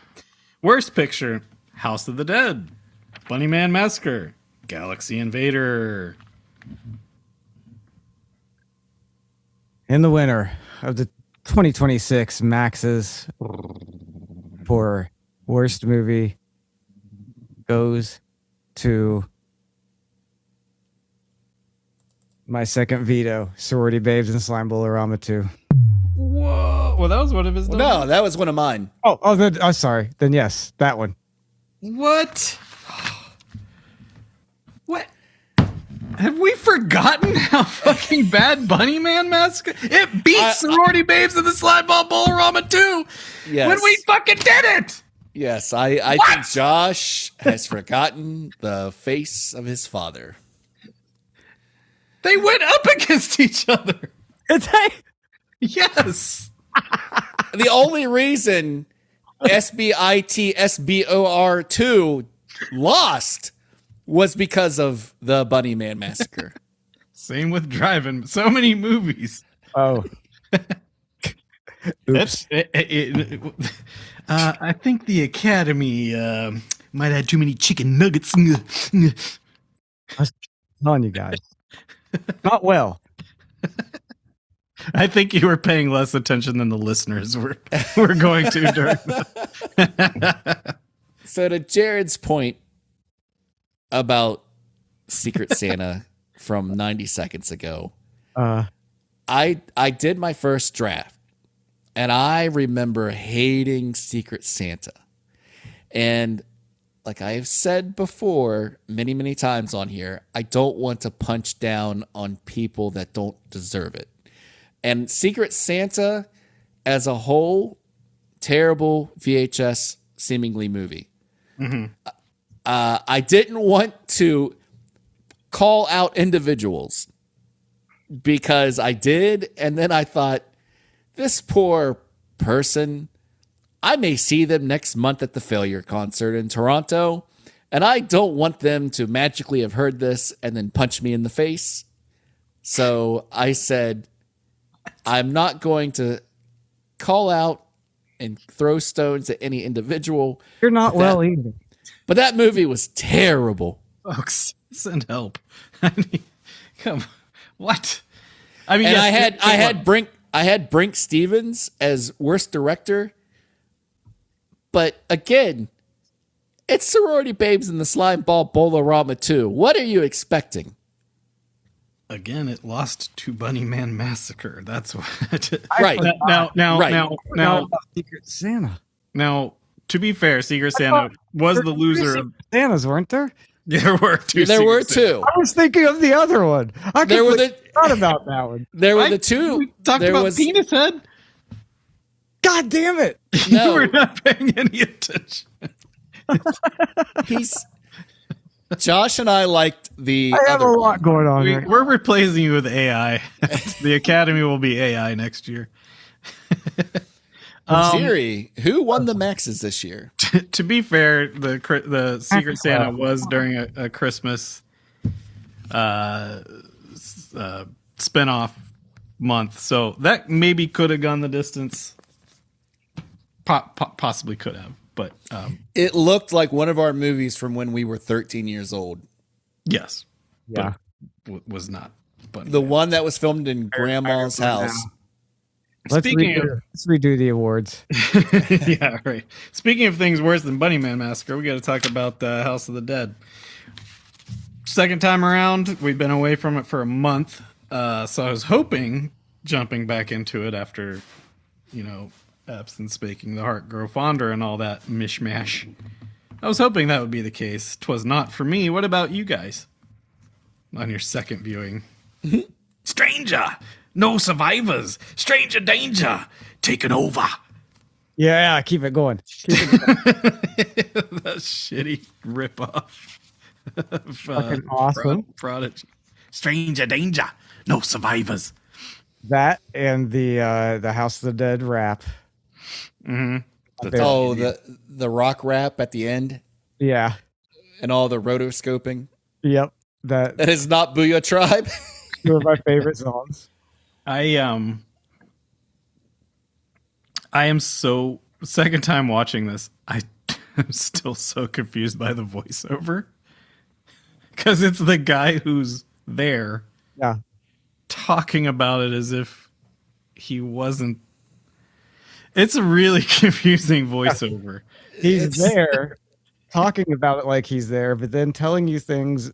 Worst picture, House of the Dead, Bunnyman Massacre, Galaxy Invader. And the winner of the 2026 Maxes for worst movie goes to my second veto, Sorority Babes and Slime Bowl-O-Rama 2. Whoa. Well, that was one of his. No, that was one of mine. Oh, sorry. Then yes, that one. What? What? Have we forgotten how fucking bad Bunnyman Massacre? It beat Sorority Babes in the Slime Ball Bowl-O-Rama 2 Yes. when we fucking did it. Yes, I think Josh has forgotten the face of his father. They went up against each other. It's hey. Yes. The only reason SBITSBOR 2 lost was because of the Bunnyman Massacre. Same with driving. So many movies. Oh. Oops. I think the Academy might have had too many chicken nuggets. On you guys. Not well. I think you were paying less attention than the listeners were going to during that. So to Jared's point about Secret Santa from 90 seconds ago, I did my first draft, and I remember hating Secret Santa. And like I have said before many, many times on here, I don't want to punch down on people that don't deserve it. And Secret Santa as a whole, terrible VHS seemingly movie. Mm-hmm. I didn't want to call out individuals because I did. And then I thought, this poor person, I may see them next month at the Failure concert in Toronto, and I don't want them to magically have heard this and then punch me in the face. So I said, I'm not going to call out and throw stones at any individual. You're not well either. But that movie was terrible. Folks, send help. I mean, come, what? I mean, And yes, I had Brink Stevens as worst director. But again, it's Sorority Babes in the Slime Ball Bowl-O-Rama 2. What are you expecting? Again, it lost to Bunnyman Massacre. That's what. Right. Now, Secret Santa. Now, to be fair, Secret Santa was the loser of. Santas, weren't there? There were two. There were Secret Santa. two. I was thinking of the other one. I There were completely forgot about that one. There were the two. We talked there about was Penis Head. God damn it! no. You were not paying any attention. Josh and I liked the. I have a other lot one. going on. Right? We're replacing you with AI. The Academy will be AI next year. Siri, who won the Maxes this year? To be fair, the Secret Santa was during a Christmas spinoff month, so that maybe could have gone the distance. Possibly could have, but It looked like one of our movies from when we were 13 years old. yes, Yeah. but was not. But The one that was filmed in Grandma's house. Let's Speaking let's redo the awards. yeah, right. Speaking of things worse than Bunnyman Massacre, we got to talk about House of the Dead. Second time around, we've been away from it for a month, so I was hoping jumping back into it after, absence making the heart grow fonder and all that mishmash. I was hoping that would be the case. 'Twas not for me. What about you guys on your second viewing? Stranger, no survivors. Stranger danger, taken over. Yeah, keep it going. That shitty ripoff. Fucking awesome. Prodigy. Stranger danger, no survivors. That and the House of the Dead rap. Oh, the rock rap at the end Yeah. and all the rotoscoping. Yep. That That is not Booyah Tribe. two of my favorite songs. I am so second time watching this. I'm still so confused by the voiceover because it's the guy who's there Yeah. talking about it as if he wasn't. It's a really confusing voiceover. He's there talking about it like he's there, but then telling you things.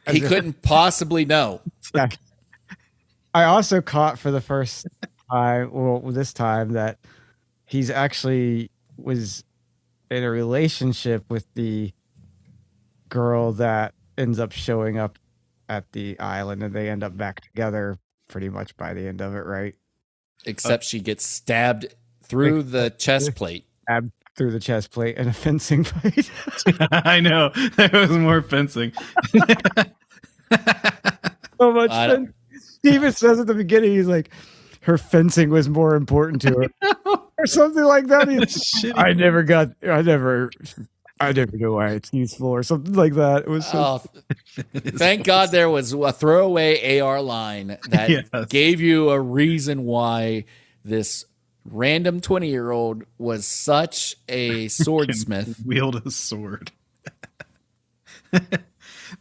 as He if- couldn't possibly know. Yeah. I also caught for the first time, well, this time, that he's actually was in a relationship with the girl that ends up showing up at the island, and they end up back together pretty much by the end of it, right? Except she gets stabbed through the chest plate. Stabbed through the chest plate in a fencing fight. I know there was more fencing. So much I don't- fencing. He even says at the beginning, he's like, her fencing was more important to her. Or something like that. He's, I never knew why it's useful or something like that. It was so Thank God there was a throwaway AR line that Yes. gave you a reason why this random 20-year-old was such a swordsmith. Wield a sword.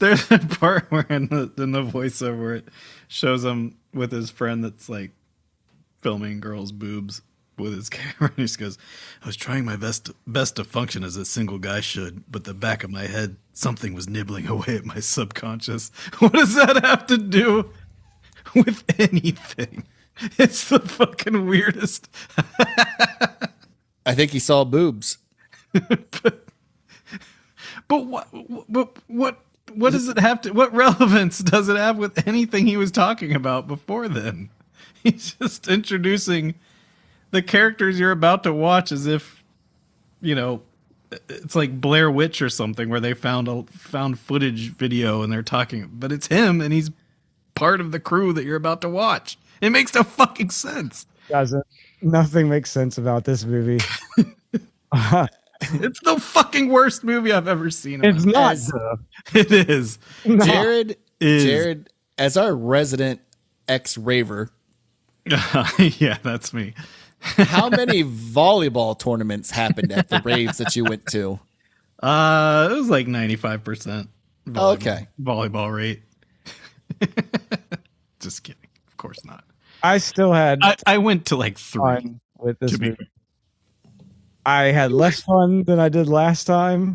There's a part where in the voiceover it shows him with his friend that's like filming girls' boobs with his camera. And he just goes, "I was trying my best to function as a single guy should, but the back of my head, something was nibbling away at my subconscious." What does that have to do with anything? It's the fucking weirdest. I think he saw boobs. But what does it have to? What relevance does it have with anything he was talking about before then? He's just introducing the characters you're about to watch as if, it's like Blair Witch or something where they found footage video and they're talking, but it's him and he's part of the crew that you're about to watch. It makes no fucking sense. doesn't. Nothing makes sense about this movie. It's the fucking worst movie I've ever seen. It's not. It is. Jared, Is. Jared, as our resident ex-raver, Yeah, that's me. how many volleyball tournaments happened at the raves that you went to? It was like 95%. Okay. Volleyball rate. Just kidding. Of course not. I still had I went to like 3. fun with this To be movie. I had less fun than I did last time.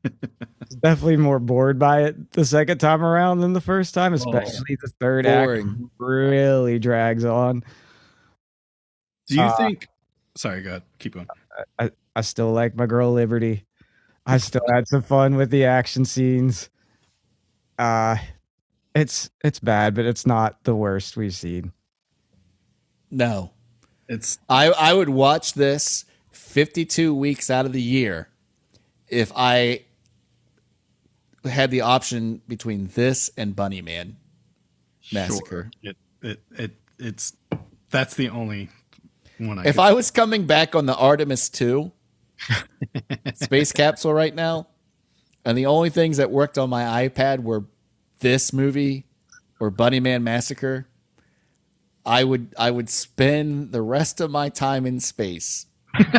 Was definitely more bored by it the second time around than the first time, especially the third Boring. act really drags on. Do you think? Sorry, go ahead. Keep going. I still like my girl Liberty. I still had some fun with the action scenes. It's bad, but it's not the worst we've seen. No. It's I would watch this 52 weeks out of the year if I had the option between this and Bunny Man Massacre. Sure. It's that's the only one If I was coming back on the Artemis 2 space capsule right now, and the only things that worked on my iPad were this movie or Bunny Man Massacre, I would spend the rest of my time in space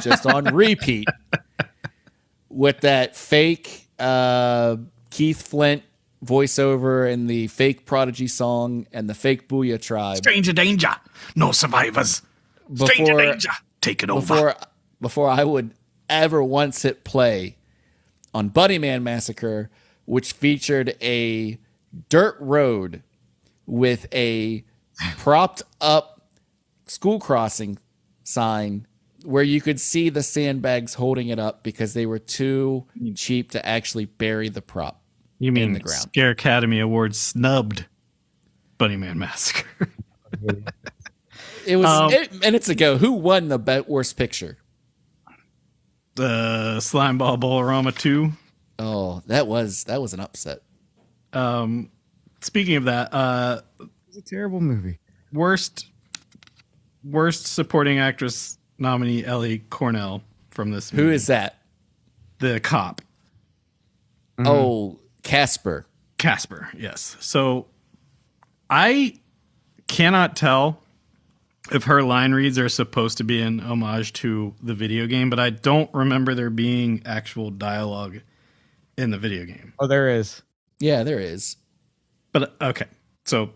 just on repeat with that fake Keith Flint voiceover and the fake Prodigy song and the fake Booyah Tribe. Stranger danger, no survivors. Stranger danger, take it over. Before I would ever once hit play on Bunny Man Massacre, which featured a dirt road with a propped up school crossing sign where you could see the sandbags holding it up because they were too cheap to actually bury the prop. You mean in the ground. Scare Academy Award snubbed Bunny Man Massacre? It was minutes ago. Who won the worst picture? The Slimeball Bolorama 2. Oh, that was an upset. Speaking of that, It's a terrible movie. worst supporting actress nominee Ellie Cornell from this movie. Who is that? The cop. Oh, Casper. Casper, yes. So I cannot tell if her line reads are supposed to be an homage to the video game, but I don't remember there being actual dialogue in the video game. Oh, there is. Yeah, there is. But okay, so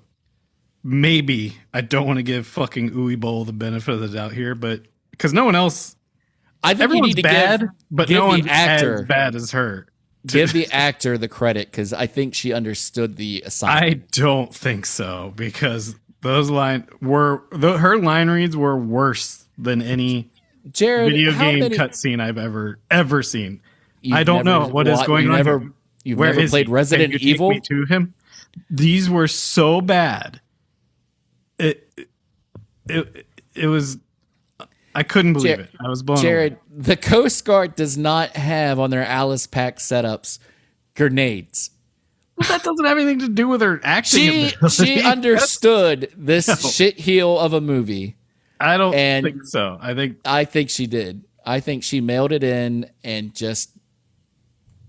maybe I don't want to give fucking Uwe Boll the benefit of the doubt here, but because no one else, I think everyone's you need to bad, but give no the one's actor as bad as her. give the actor the credit because I think she understood the assignment. I don't think so because those her line reads were worse than any Jared, video how game many- cutscene I've ever seen. You've I don't never know what is going you on. never- here. You've Where never is played he? Resident Can you take Evil? me to him. These were so bad. It was. I couldn't believe it. I was blown Jared, away. the Coast Guard does not have on their Alice Pack setups grenades. Well, that doesn't have anything to do with her acting. She understood this shitheel of a movie. I don't and think so. I think she did. I think she mailed it in and just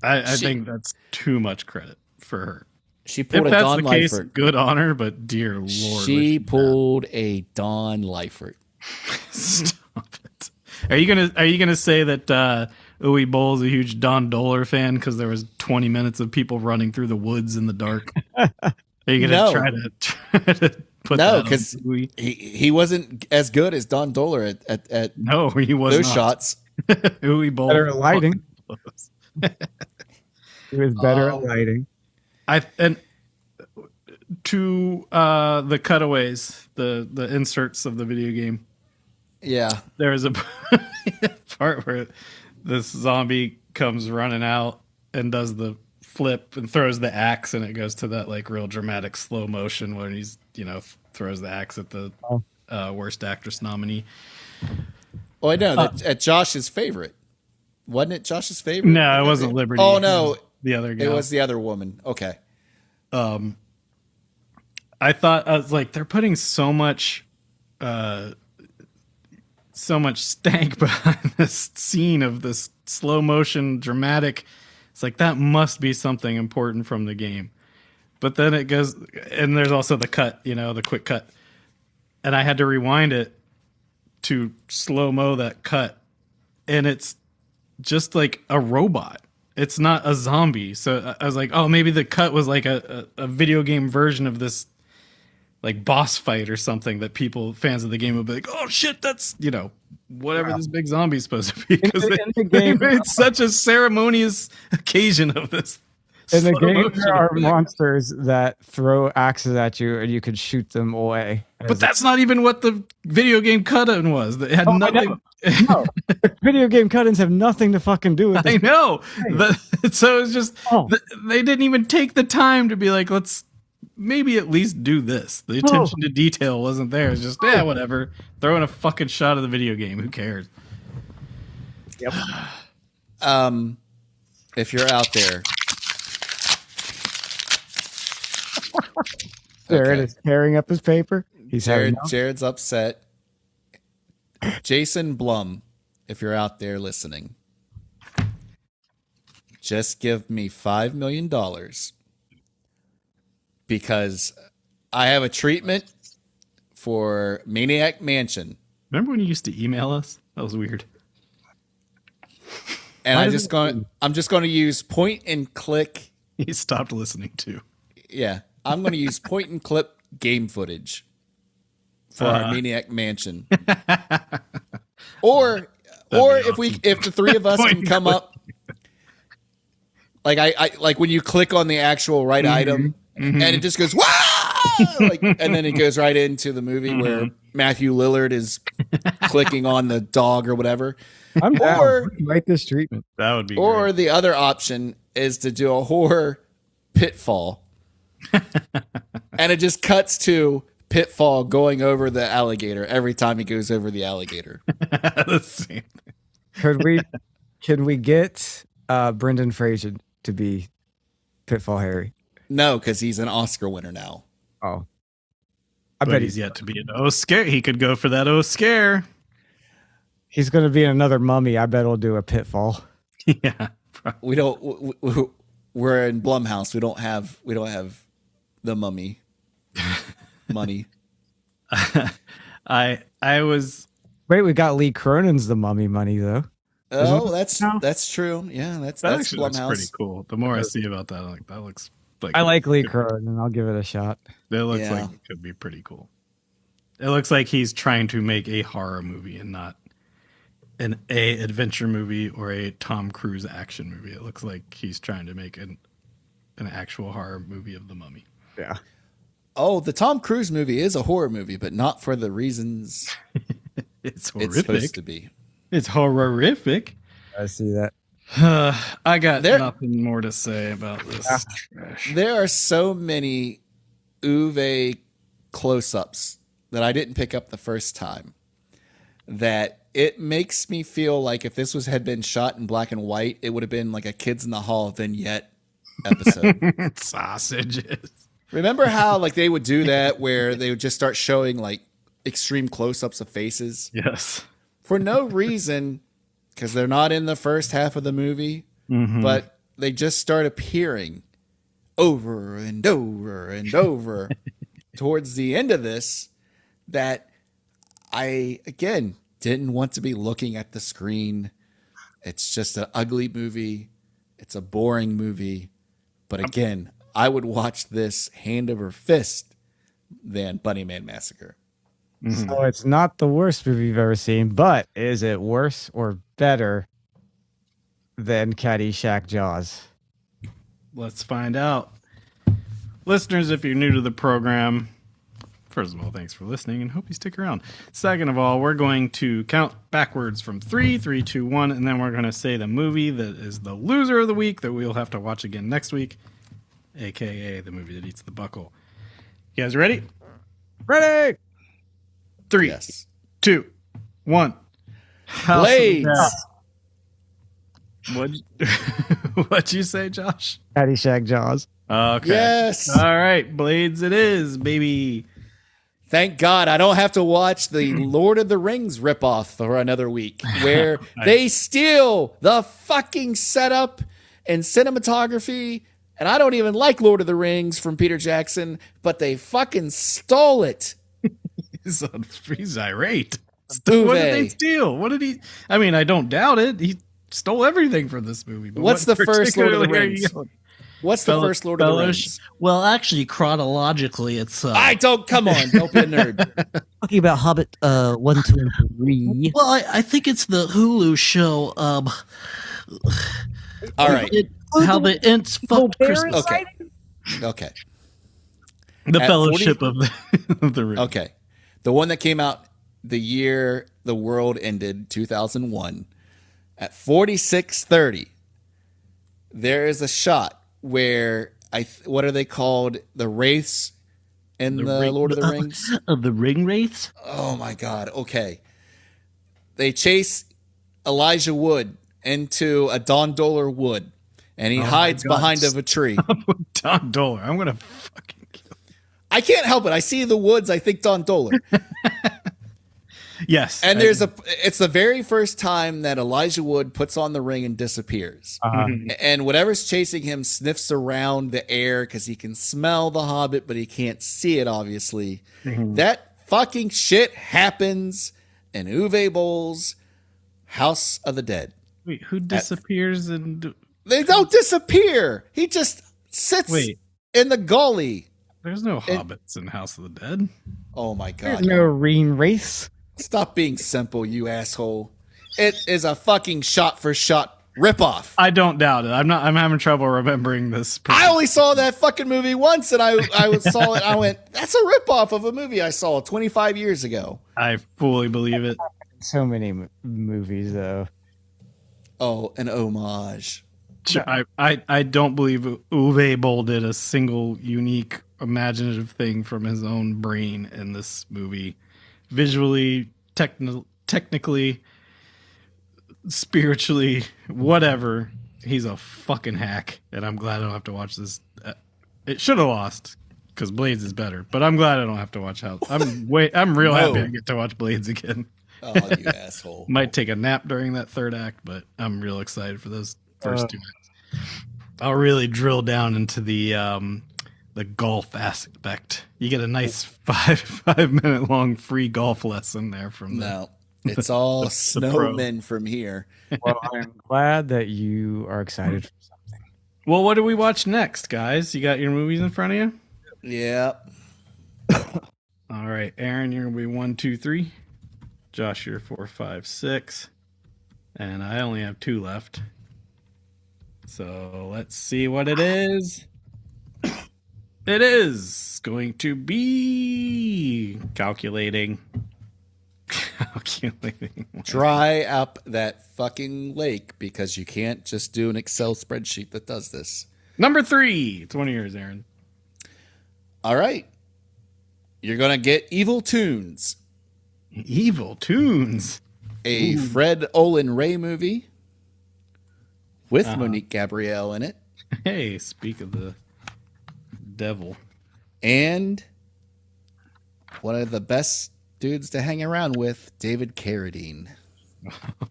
I think that's too much credit for her. she If pulled a that's Don the case, Leifert. good on her, but dear Lord. She pulled a Don Leifert. Stop it. Are you gonna say that Uwe Boll is a huge Don Dohler fan because there was 20 minutes of people running through the woods in the dark? Are you gonna No. try to put No, that on because Uwe? he wasn't as good as Don Dohler at No, he was those not. shots. Uwe Boll. Better at lighting. It was better at lighting. And to the cutaways, the inserts of the video game. Yeah. There is a part where this zombie comes running out and does the flip and throws the axe, and it goes to that like real dramatic slow motion when he's throws the axe at the worst actress nominee. Oh, I know. At Josh's favorite. Wasn't it Josh's favorite? No, it wasn't Liberty. Oh, It no. was the other guy. It was the other woman. Okay. I thought I was like, they're putting so much stank behind this scene of this slow motion dramatic. It's like that must be something important from the game. But then it goes, and there's also the cut, the quick cut. And I had to rewind it to slow mo that cut. And it's just like a robot. It's not a zombie. So I was like, oh, maybe the cut was like a video game version of this like boss fight or something that fans of the game would be like, oh shit, that's, whatever this big zombie's supposed to be. Because In the game, it's such a ceremonious occasion of this In the Slow game, motion there are effect. monsters that throw axes at you, and you could shoot them away. But that's not even what the video game cut-in was. It had Oh, I nothing. no, video game cut-ins have nothing to fucking do with this. I know. So it's just Oh. they didn't even take the time to be like, let's maybe at least do this. The attention to detail wasn't there. It's just whatever. Throwing a fucking shot of the video game. Who cares? Yep. If you're out there, Jared is tearing up his paper. He's Jared's upset. Jason Blum, if you're out there listening, just give me $5 million because I have a treatment for Maniac Mansion. Remember when you used to email us? That was weird. And I'm just going to use point and click. He stopped listening too. Yeah, I'm going to use point and click game footage for our Maniac Mansion. or if the three of us can come up, like I like when you click on the actual right item and it just goes like, and then it goes right into the movie where Matthew Lillard is clicking on the dog or whatever. I'm down. Like this treatment. That would be Or great. the other option is to do a horror Pitfall. And it just cuts to Pitfall going over the alligator every time he goes over the alligator. The same. Can we get Brendan Fraser to be Pitfall Harry? No, because he's an Oscar winner now. Oh. I bet he's yet to be an OhSCARE. He could go for that OhSCARE. He's going to be in another Mummy. I bet he'll do a Pitfall. Yeah. We don't. We're in Blumhouse. We don't have the Mummy money. I was. Wait, we got Lee Cronin's The Mummy money though. Oh, that's true. Yeah, that's actually looks Blumhouse. pretty cool. The more I see about that, like that looks like I like Lee Cronin. I'll give it a shot. It looks Yeah. like it could be pretty cool. It looks like he's trying to make a horror movie and not an adventure movie or a Tom Cruise action movie. It looks like he's trying to make an actual horror movie of the Mummy. Yeah. Oh, the Tom Cruise movie is a horror movie, but not for the reasons It's it's supposed horrific. to be. It's horrific. I see that. I got There- nothing more to say about this. trash. There are so many Uwe close-ups that I didn't pick up the first time that it makes me feel like if this had been shot in black and white, it would have been like a Kids in the Hall vignette episode. Sausages. Remember how like they would do that where they would just start showing like extreme close-ups of faces Yes. for no reason because they're not in the first half of the movie, but they just start appearing over and over and over towards the end of this that I, again, didn't want to be looking at the screen. It's just an ugly movie. It's a boring movie. But again, I would watch this hand over fist than Bunny Man Massacre. So it's not the worst movie you've ever seen, but is it worse or better than Caddyshack Jaws? Let's find out. Listeners, if you're new to the program, first of all, thanks for listening and hope you stick around. Second of all, we're going to count backwards from 3, 3, 2, 1, and then we're going to say the movie that is the loser of the week that we'll have to watch again next week, a.k.a. the movie that eats the buckle. You guys ready? Ready? 3, Yes. 2, 1. House of Blades. Death. What'd you say, Josh? Caddyshack Jaws. Okay. Yes. All right, Blades it is, baby. Thank God I don't have to watch the Lord of the Rings ripoff for another week where they steal the fucking setup and cinematography. And I don't even like Lord of the Rings from Peter Jackson, but they fucking stole it. He's irate. Uwe. What did they steal? What did he? I mean, I don't doubt it. He stole everything from this movie. But What's what the first Lord of the particularly are Rings? you yelling? What's the first Lord of the Fellowship. Rings? Well, actually, chronologically, it's I don't, come on, don't be a nerd. talking about Hobbit 1, 2, and 3. Well, I think it's the Hulu show. All right. How the Ents fucked Christmas. Okay. Okay. The At Fellowship of the Ring. Okay. The one that came out the year the world ended, 2001, at 46:30, there is a shot where what are they called? The wraiths in the Lord of the Rings? Of the ring wraiths? Oh my God. Okay. They chase Elijah Wood into a Don Dohler wood, and he hides behind of a tree. Don Dohler. I'm going to fucking kill you. I can't help it. I see the woods. I think Don Dohler. Yes. And it's the very first time that Elijah Wood puts on the ring and disappears. And whatever's chasing him sniffs around the air because he can smell the Hobbit, but he can't see it, obviously. That fucking shit happens in Uwe Boll's House of the Dead. Wait, who disappears and... They don't disappear. He just sits in the gully. There's no hobbits in House of the Dead. Oh my God. There's no Reen Wraiths. Stop being simple, you asshole. It is a fucking shot-for-shot ripoff. I don't doubt it. I'm having trouble remembering this. I only saw that fucking movie once, and I saw it. I went, that's a ripoff of a movie I saw 25 years ago. I fully believe it. So many movies, though. Oh, an homage. I don't believe Uwe Boll did a single unique imaginative thing from his own brain in this movie. Visually, technically, spiritually, whatever. He's a fucking hack, and I'm glad I don't have to watch this. It should have lost because Blades is better, but I'm glad I don't have to watch House. I'm real happy I get to watch Blades again. Oh, you asshole! Might take a nap during that third act, but I'm real excited for those first 2 acts. I'll really drill down into the golf aspect. You get a nice 5 minute long free golf lesson there from it's all snowmen from here. Well, I'm glad that you are excited for something. Well, what do we watch next, guys? You got your movies in front of you? Yeah. All right, Aaron, you're gonna be 1, 2, 3. Josh, you're 4, 5, 6, and I only have 2 left. So let's see what it is. It is going to be calculating. Dry up that fucking lake because you can't just do an Excel spreadsheet that does this. Number 3. It's one of yours, Aaron. All right. You're going to get Evil Tunes. Evil Tunes. A Fred Olin Ray movie with Monique Gabrielle in it. Hey, speak of the devil. And one of the best dudes to hang around with, David Carradine.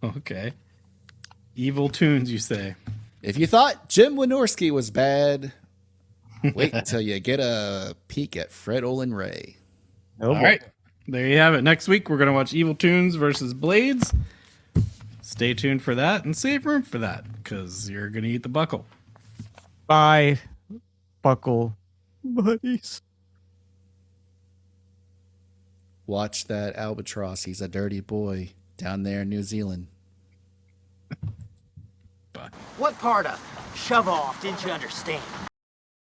Okay. Evil Tunes, you say? If you thought Jim Wynorski was bad, wait until you get a peek at Fred Olin Ray. Oh, All right. There you have it. Next week, we're going to watch Evil Tunes versus Blades. Stay tuned for that and save room for that because you're going to eat the buckle. Bye, buckle buddies. Watch that albatross. He's a dirty boy down there in New Zealand. What part of shove off didn't you understand?